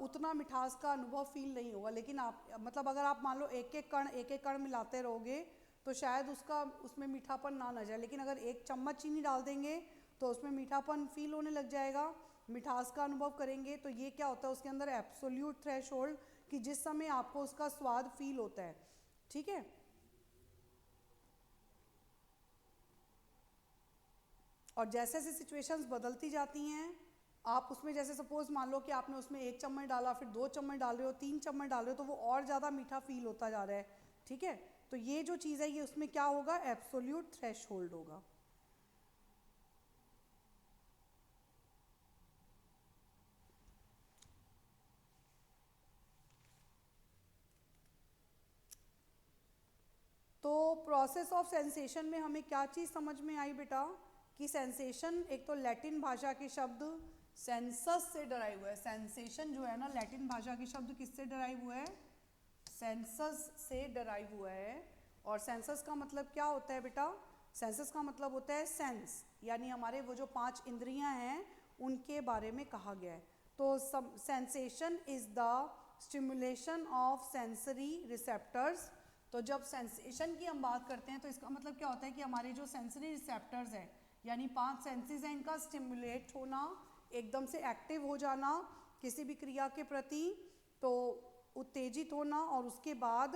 उतना मिठास का अनुभव फील नहीं होगा, लेकिन आप मतलब अगर आप मान लो एक एक कण मिलाते रहोगे तो शायद उसमें मीठापन ना जाए, लेकिन अगर 1 चम्मच चीनी डाल देंगे तो उसमें मीठापन फील होने लग जाएगा, मिठास का अनुभव करेंगे। तो ये क्या होता है उसके अंदर एब्सोल्यूट थ्रेशहोल्ड, कि जिस समय आपको उसका स्वाद फील होता है, ठीक है। और जैसे जैसे सिचुएशंस बदलती जाती हैं, आप उसमें जैसे सपोज मान लो कि आपने उसमें 1 चम्मच डाला, फिर 2 चम्मच डाल रहे हो, 3 चम्मच डाल रहे हो, तो वो और ज़्यादा मीठा फील होता जा रहा है, ठीक है। तो ये जो चीज़ है ये उसमें क्या होगा, एब्सोल्यूट थ्रेशहोल्ड होगा। तो प्रोसेस ऑफ सेंसेशन में हमें क्या चीज़ समझ में आई बेटा, कि सेंसेशन एक तो लैटिन भाषा के शब्द सेंसस से डराइव हुआ है। सेंसेशन जो है ना, लैटिन भाषा के शब्द किससे डराइव हुआ है, सेंसस से डराइव हुआ है। और सेंसस का मतलब क्या होता है बेटा, सेंसस का मतलब होता है सेंस, यानी हमारे वो जो 5 इंद्रियां हैं उनके बारे में कहा गया है। तो sensation is the stimulation of sensory receptors. तो जब सेंसेशन की हम बात करते हैं तो इसका मतलब क्या होता है कि हमारे जो सेंसरी रिसेप्टर्स हैं, यानी 5 सेंसेस हैं, इनका स्टिमुलेट होना, एकदम से एक्टिव हो जाना किसी भी क्रिया के प्रति, तो उत्तेजित होना, और उसके बाद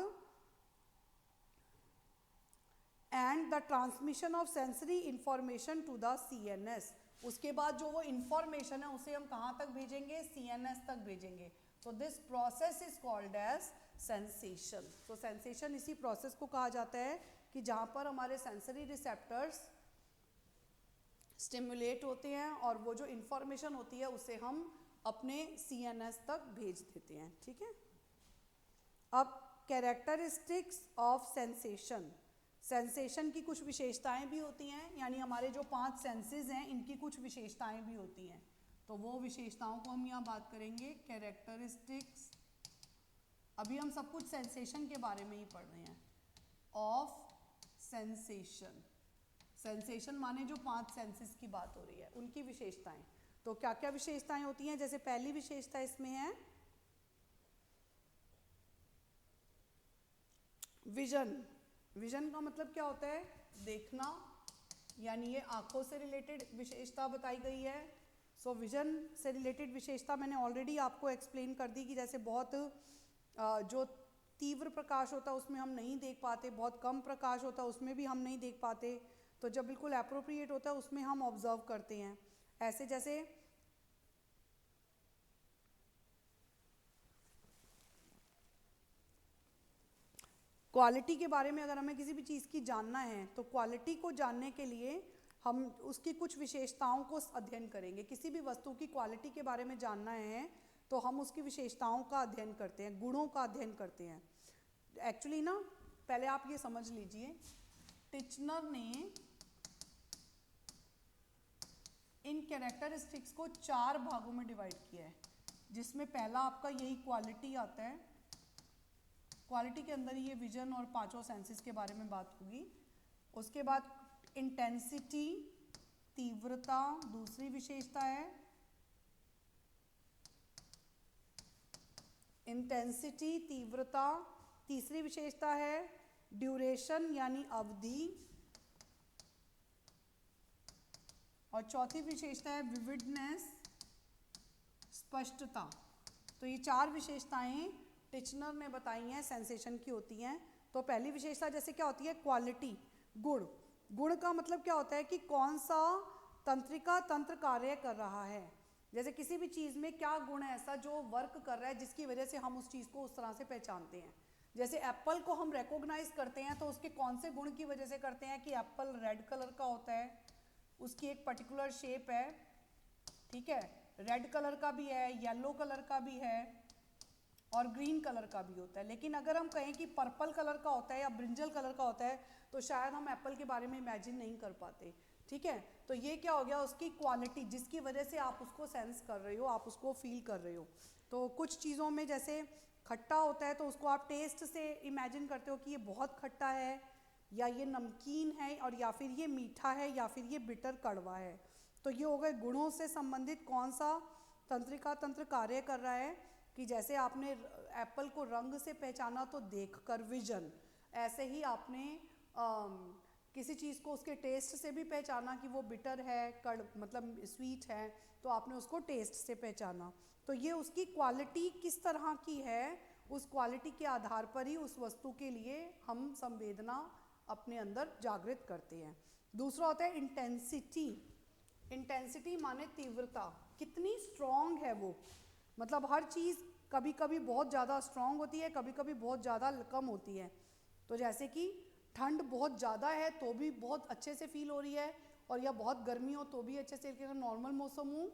and the transmission of sensory information to the CNS। उसके बाद जो वो इंफॉर्मेशन है उसे हम कहाँ तक भेजेंगे, CNS तक भेजेंगे। तो this process is called as sensation. तो सेंसेशन इसी प्रोसेस को कहा जाता है कि जहाँ पर हमारे सेंसरी रिसेप्टर्स स्टिमुलेट होते हैं और वो जो इंफॉर्मेशन होती है उसे हम अपने CNS तक भेज देते हैं, ठीक है। अब कैरेक्टरिस्टिक्स ऑफ सेंसेशन, सेंसेशन की कुछ विशेषताएं भी होती हैं, यानी हमारे जो 5 सेंसेस हैं इनकी कुछ विशेषताएं भी होती हैं, तो वो विशेषताओं को हम यहाँ बात करेंगे, कैरेक्टरिस्टिक्स। अभी हम सब कुछ सेंसेशन के बारे में ही पढ़ रहे हैं, ऑफ सेंसेशन। सेंसेशन माने जो 5 सेंसेस की बात हो रही है उनकी विशेषताएं। तो क्या क्या विशेषताएं होती हैं, जैसे पहली विशेषता इसमें है विजन। विजन का मतलब क्या होता है, देखना, यानी ये आंखों से रिलेटेड विशेषता बताई गई है। सो विजन से रिलेटेड विशेषता मैंने ऑलरेडी आपको एक्सप्लेन कर दी कि जैसे बहुत जो तीव्र प्रकाश होता है उसमें हम नहीं देख पाते, बहुत कम प्रकाश होता है उसमें भी हम नहीं देख पाते, तो जब बिल्कुल एप्रोप्रिएट होता है उसमें हम ऑब्जर्व करते हैं। ऐसे जैसे क्वालिटी के बारे में अगर हमें किसी भी चीज़ की जानना है तो क्वालिटी को जानने के लिए हम उसकी कुछ विशेषताओं को अध्ययन करेंगे। किसी भी वस्तु की क्वालिटी के बारे में जानना है तो हम उसकी विशेषताओं का अध्ययन करते हैं, गुणों का अध्ययन करते हैं। एक्चुअली ना, पहले आप ये समझ लीजिए, टिचनर ने इन कैरेक्टरिस्टिक्स को 4 भागों में डिवाइड किया है, जिसमें पहला आपका यही क्वालिटी आता है। क्वालिटी के अंदर ये विजन और 5 सेंसेस के बारे में बात होगी। उसके बाद इंटेंसिटी, तीव्रता दूसरी विशेषता है। इंटेंसिटी, तीव्रता तीसरी विशेषता है। ड्यूरेशन यानी अवधि, और चौथी विशेषता है विविडनेस, स्पष्टता। तो ये 4 विशेषताएं टिचनर ने बताई हैं सेंसेशन की होती हैं। तो पहली विशेषता जैसे क्या होती है, क्वालिटी, गुण। गुण का मतलब क्या होता है कि कौन सा तंत्रिका तंत्र कार्य कर रहा है। जैसे किसी भी चीज़ में क्या गुण है ऐसा जो वर्क कर रहा है, जिसकी वजह से हम उस चीज़ को उस तरह से पहचानते हैं। जैसे एप्पल को हम रिकॉग्नाइज करते हैं तो उसके कौन से गुण की वजह से करते हैं कि एप्पल रेड कलर का होता है, उसकी एक पर्टिकुलर शेप है, ठीक है, रेड कलर का भी है, येलो कलर का भी है और ग्रीन कलर का भी होता है। लेकिन अगर हम कहें कि पर्पल कलर का होता है या ब्रिंजल कलर का होता है तो शायद हम एप्पल के बारे में इमेजिन नहीं कर पाते, ठीक है। तो ये क्या हो गया, उसकी क्वालिटी, जिसकी वजह से आप उसको सेंस कर रहे हो, आप उसको फील कर रहे हो। तो कुछ चीज़ों में जैसे खट्टा होता है तो उसको आप टेस्ट से इमेजिन करते हो कि ये बहुत खट्टा है या ये नमकीन है, और या फिर ये मीठा है या फिर ये बिटर कड़वा है। तो ये हो गए गुणों से संबंधित कौन सा तंत्रिका तंत्र कार्य कर रहा है। कि जैसे आपने एप्पल को रंग से पहचाना तो देखकर विजन, ऐसे ही आपने किसी चीज़ को उसके टेस्ट से भी पहचाना कि वो बिटर है, कड़ मतलब स्वीट है, तो आपने उसको टेस्ट से पहचाना। तो ये उसकी क्वालिटी किस तरह की है, उस क्वालिटी के आधार पर ही उस वस्तु के लिए हम संवेदना अपने अंदर जागृत करते हैं। दूसरा होता है इंटेंसिटी। इंटेंसिटी माने तीव्रता, कितनी स्ट्रॉन्ग है वो। मतलब हर चीज़ कभी कभी बहुत ज़्यादा स्ट्रॉन्ग होती है, कभी कभी बहुत ज़्यादा कम होती है। तो जैसे कि ठंड बहुत ज़्यादा है तो भी बहुत अच्छे से फील हो रही है, और या बहुत गर्मी हो तो भी अच्छे से, लेकिन नॉर्मल मौसम हो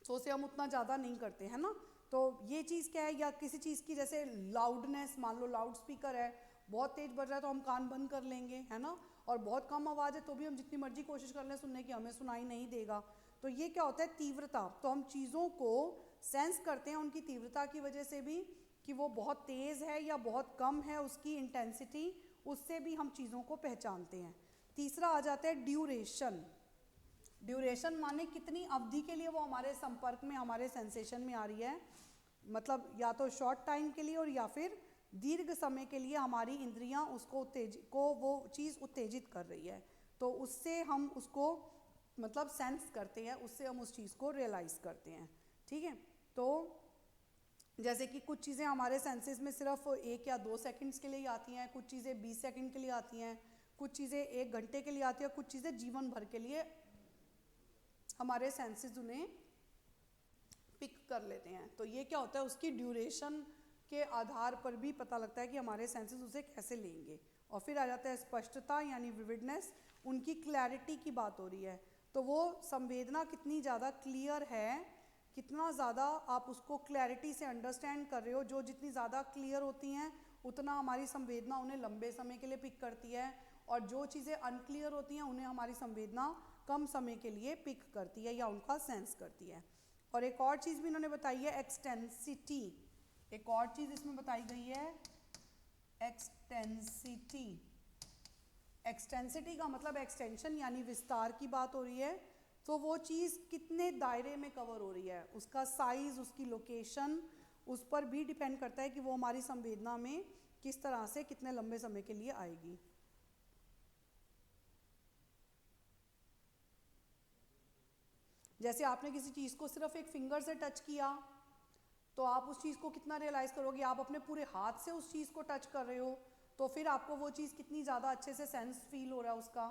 तो उसे हम उतना ज़्यादा नहीं करते हैं ना। तो ये चीज़ क्या है, या किसी चीज़ की जैसे लाउडनेस, मान लो लाउड स्पीकर है, बहुत तेज़ बज रहा है तो हम कान बंद कर लेंगे, है ना। और बहुत कम आवाज़ है तो भी हम जितनी मर्जी कोशिश कर लें सुनने की, हमें सुनाई नहीं देगा। तो ये क्या होता है, तीव्रता। तो हम चीज़ों को सेंस करते हैं उनकी तीव्रता की वजह से भी, कि वो बहुत तेज़ है या बहुत कम है, उसकी इंटेंसिटी, उससे भी हम चीज़ों को पहचानते हैं। तीसरा आ जाता है ड्यूरेशन। ड्यूरेशन माने कितनी अवधि के लिए वो हमारे संपर्क में, हमारे सेंसेशन में आ रही है। मतलब या तो शॉर्ट टाइम के लिए और या फिर दीर्घ समय के लिए हमारी इंद्रियां उसको वो चीज़ उत्तेजित कर रही है, तो उससे हम उसको मतलब सेंस करते हैं, उससे हम उस चीज़ को रियलाइज़ करते हैं, ठीक है। तो जैसे कि कुछ चीज़ें हमारे सेंसेस में सिर्फ 1 या 2 सेकंड्स के लिए ही आती हैं, कुछ चीज़ें 20 सेकंड के लिए आती हैं, कुछ चीज़ें 1 घंटे के लिए आती हैं, कुछ चीज़ें जीवन भर के लिए हमारे सेंसेस उन्हें पिक कर लेते हैं। तो ये क्या होता है, उसकी ड्यूरेशन के आधार पर भी पता लगता है कि हमारे सेंसेस उसे कैसे लेंगे। और फिर आ जाता है स्पष्टता यानी विविडनेस, उनकी क्लैरिटी की बात हो रही है। तो वो संवेदना कितनी ज़्यादा क्लियर है, कितना ज़्यादा आप उसको क्लैरिटी से अंडरस्टैंड कर रहे हो। जो जितनी ज़्यादा क्लियर होती हैं उतना हमारी संवेदना उन्हें लंबे समय के लिए पिक करती है, और जो चीज़ें अनक्लियर होती हैं उन्हें हमारी संवेदना कम समय के लिए पिक करती है या उनका सेंस करती है। और एक और चीज़ भी इन्होंने बताई है, एक्सटेंसिटी। एक और चीज़ इसमें बताई गई है, एक्सटेंसिटी। एक्सटेंसिटी का मतलब एक्सटेंशन यानी विस्तार की बात हो रही है। तो वो चीज़ कितने दायरे में कवर हो रही है, उसका साइज़, उसकी लोकेशन, उस पर भी डिपेंड करता है कि वो हमारी संवेदना में किस तरह से कितने लंबे समय के लिए आएगी। जैसे आपने किसी चीज़ को सिर्फ एक फिंगर से टच किया तो आप उस चीज़ को कितना रियलाइज़ करोगे। आप अपने पूरे हाथ से उस चीज़ को टच कर रहे हो तो फिर आपको वो चीज़ कितनी ज़्यादा अच्छे से सेंस फील हो रहा है उसका।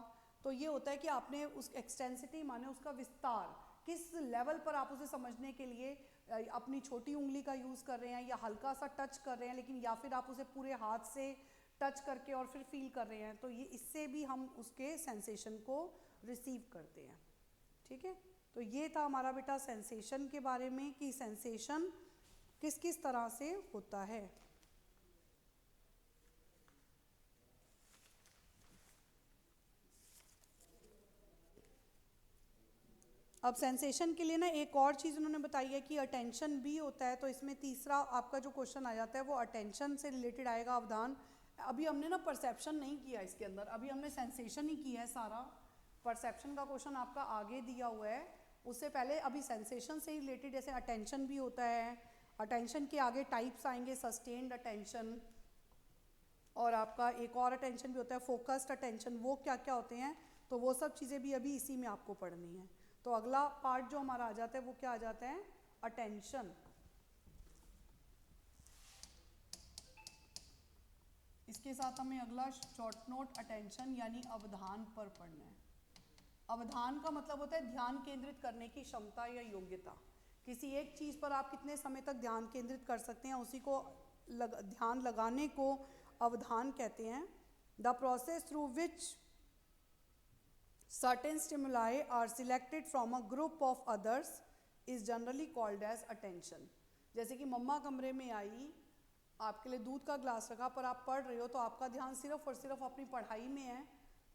तो ये होता है कि आपने उस एक्सटेंसिटी माने उसका विस्तार, किस लेवल पर आप उसे समझने के लिए अपनी छोटी उंगली का यूज़ कर रहे हैं या हल्का सा टच कर रहे हैं, लेकिन या फिर आप उसे पूरे हाथ से टच करके और फिर फील कर रहे हैं। तो ये इससे भी हम उसके सेंसेशन को रिसीव करते हैं, ठीक है। तो ये था हमारा बेटा सेंसेशन के बारे में कि सेंसेशन किस किस तरह से होता है। अब सेंसेशन के लिए ना एक और चीज़ उन्होंने बताई है कि अटेंशन भी होता है, तो इसमें तीसरा आपका जो क्वेश्चन आ जाता है वो अटेंशन से रिलेटेड आएगा, अवधान। अभी हमने ना परसेप्शन नहीं किया इसके अंदर, अभी हमने सेंसेशन ही किया है सारा। परसेप्शन का क्वेश्चन आपका आगे दिया हुआ है, उससे पहले अभी सेंसेशन से ही रिलेटेड जैसे अटेंशन भी होता है, अटेंशन के आगे टाइप्स आएंगे, सस्टेन्ड अटेंशन, और आपका एक और अटेंशन भी होता है फोकस्ड अटेंशन, वो क्या क्या होते हैं, तो वो सब चीज़ें भी अभी इसी में आपको पढ़नी है। तो अगला पार्ट जो हमारा आ जाता है वो क्या आ जाता है, अटेंशन। इसके साथ हमें अगला शॉर्ट नोट अटेंशन यानी अवधान पर पढ़ना है। अवधान का मतलब होता है ध्यान केंद्रित करने की क्षमता या योग्यता। किसी एक चीज़ पर आप कितने समय तक ध्यान केंद्रित कर सकते हैं, उसी को ध्यान लगाने को अवधान कहते हैं। The process through which certain stimuli are selected from a group of others is generally called as attention। जैसे कि मम्मा कमरे में आई, आपके लिए दूध का ग्लास रखा, पर आप पढ़ रहे हो तो आपका ध्यान सिर्फ और सिर्फ अपनी पढ़ाई में है,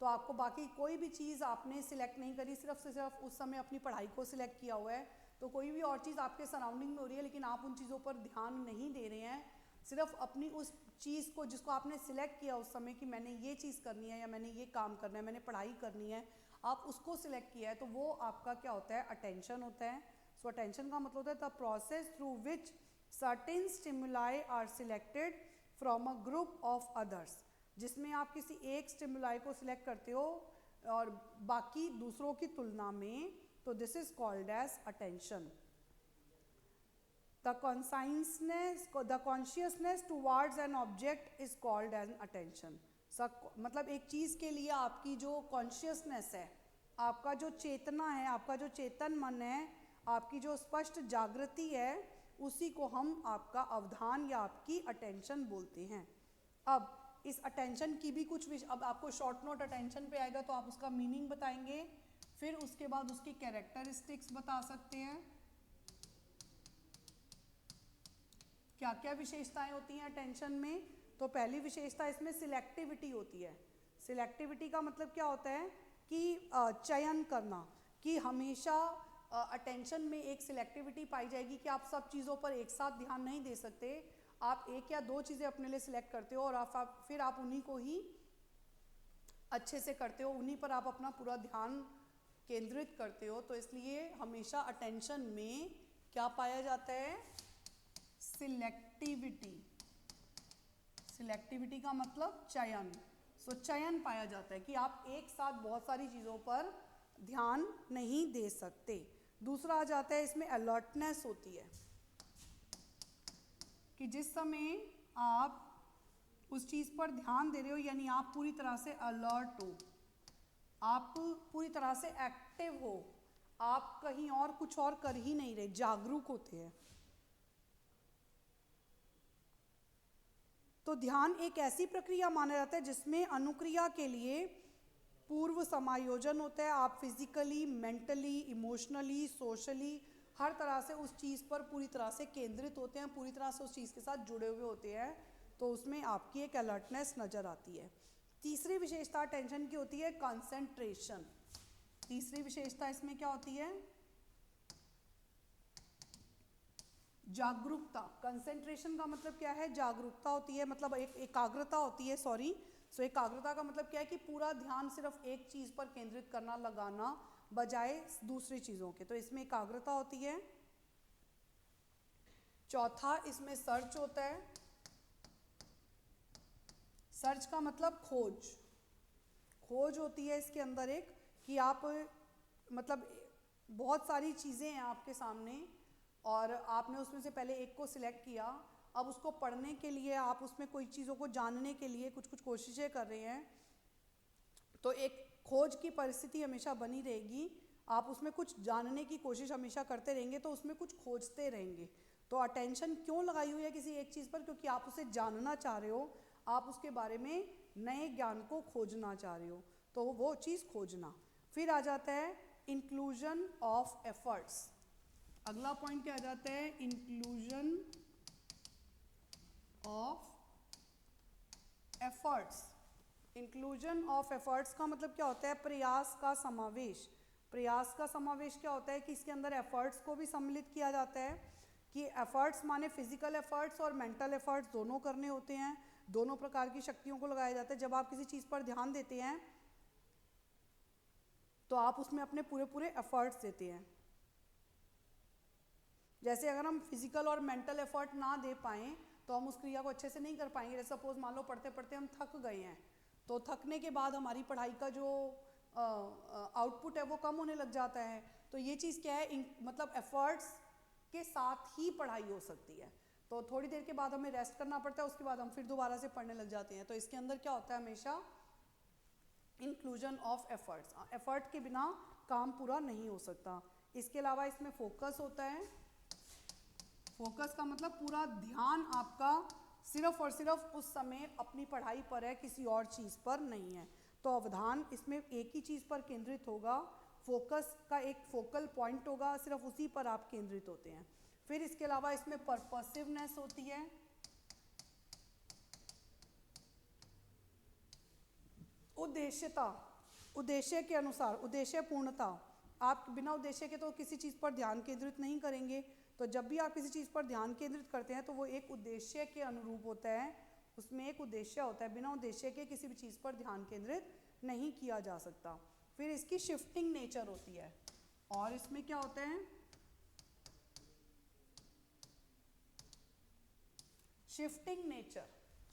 तो आपको बाकी कोई भी चीज़ आपने सिलेक्ट नहीं करी, सिर्फ से सिर्फ उस समय अपनी पढ़ाई को सिलेक्ट किया हुआ है। तो कोई भी और चीज़ आपके सराउंडिंग में हो रही है लेकिन आप उन चीज़ों पर ध्यान नहीं दे रहे हैं, सिर्फ अपनी उस चीज़ को जिसको आपने सिलेक्ट किया उस समय कि मैंने ये चीज़ करनी है या मैंने ये काम करना है, मैंने पढ़ाई करनी है, आप उसको सिलेक्ट किया है, तो वो आपका क्या होता है, अटेंशन होता है। सो अटेंशन का मतलब होता है the process through which certain stimuli are selected from a group of others, जिसमें आप किसी एक स्टिमुलाई को सिलेक्ट करते हो और बाकी दूसरों की तुलना में, तो this is called as attention. The consciousness towards an object is called as attention. मतलब एक चीज़ के लिए आपकी जो कॉन्शियसनेस है, आपका जो चेतना है, आपका जो चेतन मन है, आपकी जो स्पष्ट जागृति है, उसी को हम आपका अवधान या आपकी अटेंशन बोलते हैं। अब इस अटेंशन की भी कुछ अब आपको शॉर्ट नोट अटेंशन पे आएगा तो आप उसका मीनिंग बताएंगे, फिर उसके बाद उसकी कैरेक्टरिस्टिक्स बता सकते हैं, क्या क्या विशेषताएं होती हैं अटेंशन में। तो पहली विशेषता इसमें सिलेक्टिविटी होती है। सिलेक्टिविटी का मतलब क्या होता है कि चयन करना, कि हमेशा अटेंशन में एक सिलेक्टिविटी पाई जाएगी कि आप सब चीज़ों पर एक साथ ध्यान नहीं दे सकते, आप एक या दो चीज़ें अपने लिए सिलेक्ट करते हो और फिर आप उन्हीं को ही अच्छे से करते हो, उन्हीं पर आप अपना पूरा ध्यान केंद्रित करते हो। तो इसलिए हमेशा अटेंशन में क्या पाया जाता है, सिलेक्टिविटी। सिलेक्टिविटी का मतलब चयन। सो चयन पाया जाता है कि आप एक साथ बहुत सारी चीज़ों पर ध्यान नहीं दे सकते। दूसरा आ जाता है इसमें अलर्टनेस होती है, कि जिस समय आप उस चीज़ पर ध्यान दे रहे हो यानी आप पूरी तरह से अलर्ट हो, आप पूरी तरह से एक्टिव हो, आप कहीं और कुछ और कर ही नहीं रहे, जागरूक होते हैं। तो ध्यान एक ऐसी प्रक्रिया माना जाता है जिसमें अनुक्रिया के लिए पूर्व समायोजन होता है। आप फिजिकली, मेंटली, इमोशनली, सोशली हर तरह से उस चीज़ पर पूरी तरह से केंद्रित होते हैं, पूरी तरह से उस चीज़ के साथ जुड़े हुए होते हैं, तो उसमें आपकी एक अलर्टनेस नज़र आती है। तीसरी विशेषता अटेंशन की होती है कंसंट्रेशन। तीसरी विशेषता इसमें क्या होती है, जागरूकता। कंसंट्रेशन का मतलब क्या है, जागरूकता होती है, मतलब एक एकाग्रता होती है, सॉरी। सो एकाग्रता का मतलब क्या है कि पूरा ध्यान सिर्फ एक चीज़ पर केंद्रित करना, लगाना, बजाय दूसरी चीज़ों के, तो इसमें एकाग्रता होती है। चौथा इसमें सर्च होता है। सर्च का मतलब खोज। खोज होती है इसके अंदर एक, कि आप मतलब बहुत सारी चीज़ें हैं आपके सामने और आपने उसमें से पहले एक को सिलेक्ट किया, अब उसको पढ़ने के लिए आप उसमें कोई चीज़ों को जानने के लिए कुछ कुछ कोशिशें कर रहे हैं, तो एक खोज की परिस्थिति हमेशा बनी रहेगी। आप उसमें कुछ जानने की कोशिश हमेशा करते रहेंगे, तो उसमें कुछ खोजते रहेंगे। तो अटेंशन क्यों लगाई हुई है किसी एक चीज़ पर, क्योंकि आप उसे जानना चाह रहे हो, आप उसके बारे में नए ज्ञान को खोजना चाह रहे हो, तो वो चीज़ खोजना। फिर आ जाता है इंक्लूजन ऑफ एफर्ट्स। अगला पॉइंट क्या आ जाता है, inclusion of efforts. Inclusion of efforts का मतलब क्या होता है, प्रयास का समावेश। प्रयास का समावेश क्या होता है कि इसके अंदर एफर्ट्स को भी सम्मिलित किया जाता है, कि एफर्ट्स माने फिजिकल एफर्ट्स और मेंटल एफर्ट्स दोनों करने होते हैं, दोनों प्रकार की शक्तियों को लगाया जाता है। जब आप किसी चीज़ पर ध्यान देते हैं तो आप उसमें अपने पूरे पूरे एफर्ट्स देते हैं। जैसे अगर हम फिजिकल और मेंटल एफर्ट ना दे पाएँ तो हम उस क्रिया को अच्छे से नहीं कर पाएंगे। जैसे सपोज मान लो पढ़ते पढ़ते हम थक गए हैं, तो थकने के बाद हमारी पढ़ाई का जो आउटपुट है वो कम होने लग जाता है। तो ये चीज़ क्या है, मतलब एफर्ट्स के साथ ही पढ़ाई हो सकती है। तो थोड़ी देर के बाद हमें रेस्ट करना पड़ता है, उसके बाद हम फिर दोबारा से पढ़ने लग जाते हैं। तो इसके अंदर क्या होता है, हमेशा इंक्लूजन ऑफ एफर्ट्स, एफर्ट के बिना काम पूरा नहीं हो सकता। इसके अलावा इसमें फोकस होता है। फोकस का मतलब पूरा ध्यान आपका सिर्फ और सिर्फ उस समय अपनी पढ़ाई पर है, किसी और चीज़ पर नहीं है। तो अवधान इसमें एक ही चीज़ पर केंद्रित होगा, फोकस का एक फोकल पॉइंट होगा, सिर्फ उसी पर आप केंद्रित होते हैं। फिर इसके अलावा इसमें पर्पसिवनेस होती है, उद्देश्यता, उद्देश्य के अनुसार, उद्देश्य पूर्णता। आप बिना उद्देश्य के तो किसी चीज़ पर ध्यान केंद्रित नहीं करेंगे। तो जब भी आप किसी चीज़ पर ध्यान केंद्रित करते हैं तो वो एक उद्देश्य के अनुरूप होता है, उसमें एक उद्देश्य होता है। बिना उद्देश्य के किसी भी चीज़ पर ध्यान केंद्रित नहीं किया जा सकता। फिर इसकी शिफ्टिंग नेचर होती है, और इसमें क्या होता है, शिफ्टिंग नेचर।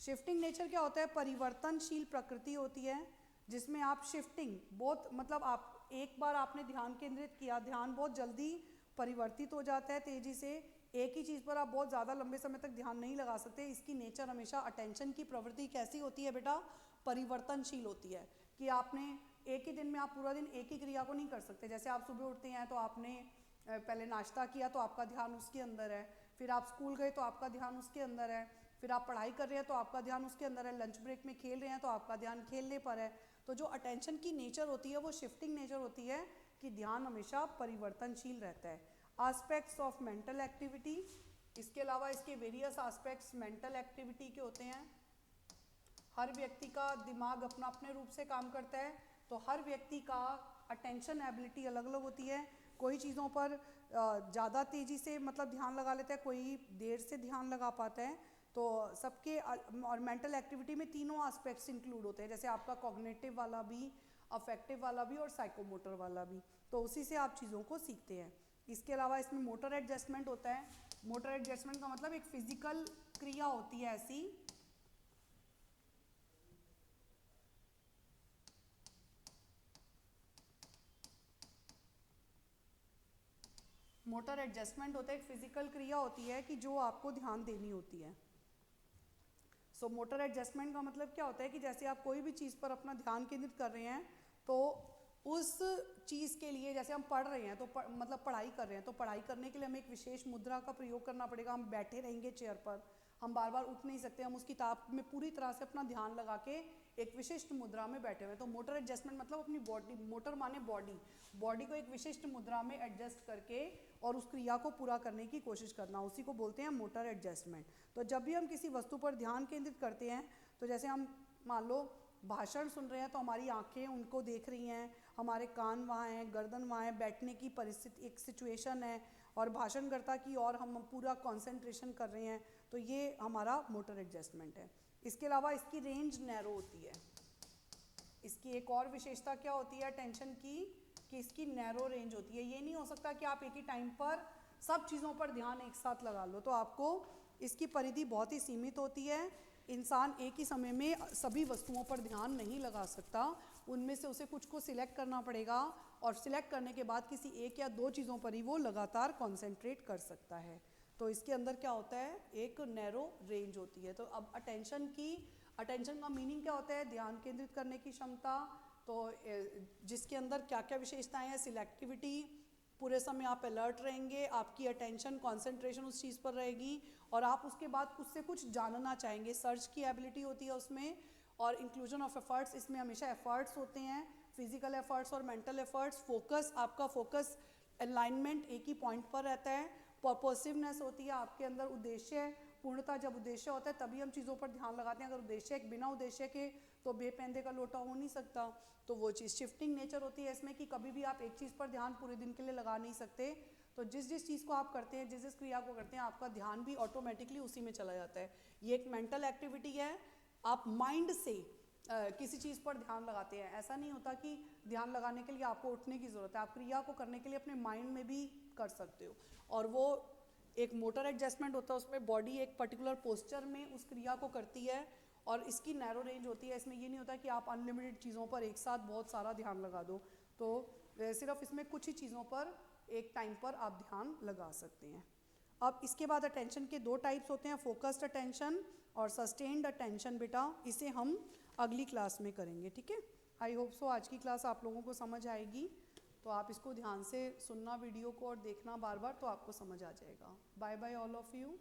शिफ्टिंग नेचर क्या होता है, परिवर्तनशील प्रकृति होती है, जिसमें आप शिफ्टिंग बहुत, मतलब आप एक बार आपने ध्यान केंद्रित किया, ध्यान बहुत जल्दी परिवर्तित हो जाता है तेजी से। एक ही चीज़ पर आप बहुत ज़्यादा लंबे समय तक ध्यान नहीं लगा सकते। इसकी नेचर हमेशा, अटेंशन की प्रवृत्ति कैसी होती है बेटा, परिवर्तनशील होती है। कि आपने एक ही दिन में, आप पूरा दिन एक ही क्रिया को नहीं कर सकते। जैसे आप सुबह उठते हैं तो आपने पहले नाश्ता किया तो आपका ध्यान उसके अंदर है, फिर आप स्कूल गए तो आपका ध्यान उसके अंदर है, फिर आप पढ़ाई कर रहे हैं तो आपका ध्यान उसके अंदर है, लंच ब्रेक में खेल रहे हैं तो आपका ध्यान खेलने पर है। तो जो अटेंशन की नेचर होती है वो शिफ्टिंग नेचर होती है, कि ध्यान हमेशा परिवर्तनशील रहता है। एस्पेक्ट्स ऑफ मेंटल एक्टिविटी, इसके अलावा इसके वेरियस एस्पेक्ट्स मेंटल एक्टिविटी के होते हैं। हर व्यक्ति का दिमाग अपना अपने रूप से काम करता है, तो हर व्यक्ति का अटेंशन एबिलिटी अलग अलग होती है। कोई चीज़ों पर ज़्यादा तेज़ी से मतलब ध्यान लगा लेता है, कोई देर से ध्यान लगा पाता है। तो सबके, और मेंटल एक्टिविटी में तीनों एस्पेक्ट्स इंक्लूड होते हैं, जैसे आपका कॉग्निटिव वाला भी, अफेक्टिव वाला भी और साइकोमोटर वाला भी। तो उसी से आप चीज़ों को सीखते हैं। इसके अलावा इसमें मोटर एडजस्टमेंट होता है। मोटर एडजस्टमेंट का मतलब एक फिजिकल क्रिया होती है ऐसी, मोटर एडजस्टमेंट होता है, एक फिजिकल क्रिया होती है कि जो आपको ध्यान देनी होती है। सो मोटर एडजस्टमेंट का मतलब क्या होता है कि जैसे आप कोई भी चीज़ पर अपना ध्यान केंद्रित कर रहे हैं, तो उस चीज़ के लिए, जैसे हम पढ़ रहे हैं तो मतलब पढ़ाई कर रहे हैं, तो पढ़ाई करने के लिए हमें एक विशेष मुद्रा का प्रयोग करना पड़ेगा। हम बैठे रहेंगे चेयर पर, हम बार बार उठ नहीं सकते, हम उस किताब में पूरी तरह से अपना ध्यान लगा के एक विशिष्ट मुद्रा में बैठे हुए हैं। तो मोटर एडजस्टमेंट मतलब अपनी बॉडी, मोटर माने बॉडी, बॉडी को एक विशिष्ट मुद्रा में एडजस्ट करके और उस क्रिया को पूरा करने की कोशिश करना, उसी को बोलते हैं मोटर एडजस्टमेंट। तो जब भी हम किसी वस्तु पर ध्यान केंद्रित करते हैं, तो जैसे हम मान लो भाषण सुन रहे हैं तो हमारी आंखें उनको देख रही हैं, हमारे कान वहाँ हैं, गर्दन वहाँ है, बैठने की परिस्थिति, एक सिचुएशन है, और भाषणकर्ता की और हम पूरा कंसंट्रेशन कर रहे हैं। तो ये हमारा मोटर एडजस्टमेंट है। इसके अलावा इसकी रेंज नैरो होती है। इसकी एक और विशेषता क्या होती है अटेंशन की, कि इसकी नैरो रेंज होती है। ये नहीं हो सकता कि आप एक ही टाइम पर सब चीज़ों पर ध्यान एक साथ लगा लो, तो आपको इसकी परिधि बहुत ही सीमित होती है। इंसान एक ही समय में सभी वस्तुओं पर ध्यान नहीं लगा सकता, उनमें से उसे कुछ को सिलेक्ट करना पड़ेगा, और सिलेक्ट करने के बाद किसी एक या दो चीज़ों पर ही वो लगातार कॉन्सेंट्रेट कर सकता है। तो इसके अंदर क्या होता है, एक नैरो रेंज होती है। तो अब अटेंशन का मीनिंग क्या होता है, ध्यान केंद्रित करने की क्षमता। तो जिसके अंदर क्या क्या विशेषताएं हैं, सिलेक्टिविटी, पूरे समय आप अलर्ट रहेंगे, आपकी अटेंशन कॉन्सेंट्रेशन उस चीज़ पर रहेगी, और आप उसके बाद उससे कुछ जानना चाहेंगे, सर्च की एबिलिटी होती है उसमें। और इंक्लूजन ऑफ एफर्ट्स, इसमें हमेशा एफर्ट्स होते हैं, फिजिकल एफर्ट्स और मेंटल एफर्ट्स। फोकस, आपका फोकस अलाइनमेंट एक ही पॉइंट पर रहता है। पर्पसिवनेस होती है आपके अंदर, उद्देश्य पूर्णता। जब उद्देश्य होता है तभी हम चीज़ों पर ध्यान लगाते हैं, अगर उद्देश्य, बिना उद्देश्य के तो बेपेंदे का लोटा हो नहीं सकता। तो वो चीज़ शिफ्टिंग नेचर होती है इसमें कि कभी भी आप एक चीज़ पर ध्यान पूरे दिन के लिए लगा नहीं सकते। तो जिस जिस चीज़ को आप करते हैं, जिस जिस क्रिया को करते हैं, आपका ध्यान भी ऑटोमेटिकली उसी में चला जाता है। ये एक मेंटल एक्टिविटी है, आप माइंड से किसी चीज़ पर ध्यान लगाते हैं। ऐसा नहीं होता कि ध्यान लगाने के लिए आपको उठने की ज़रूरत है, आप क्रिया को करने के लिए अपने माइंड में भी कर सकते हो। और वो एक मोटर एडजस्टमेंट होता है, उसमें बॉडी एक पर्टिकुलर पोस्चर में उस क्रिया को करती है और इसकी नैरो रेंज होती है। इसमें ये नहीं होता कि आप अनलिमिटेड चीज़ों पर एक साथ बहुत सारा ध्यान लगा दो। तो सिर्फ इसमें कुछ ही चीज़ों पर एक टाइम पर आप ध्यान लगा सकते हैं। अब इसके बाद अटेंशन के दो टाइप्स होते हैं, फोकस्ड अटेंशन और सस्टेन्ड अटेंशन। बेटा इसे हम अगली क्लास में करेंगे, ठीक है। आई होप सो आज की क्लास आप लोगों को समझ आएगी। तो आप इसको ध्यान से सुनना वीडियो को और देखना बार बार, तो आपको समझ आ जाएगा। Bye bye all of you.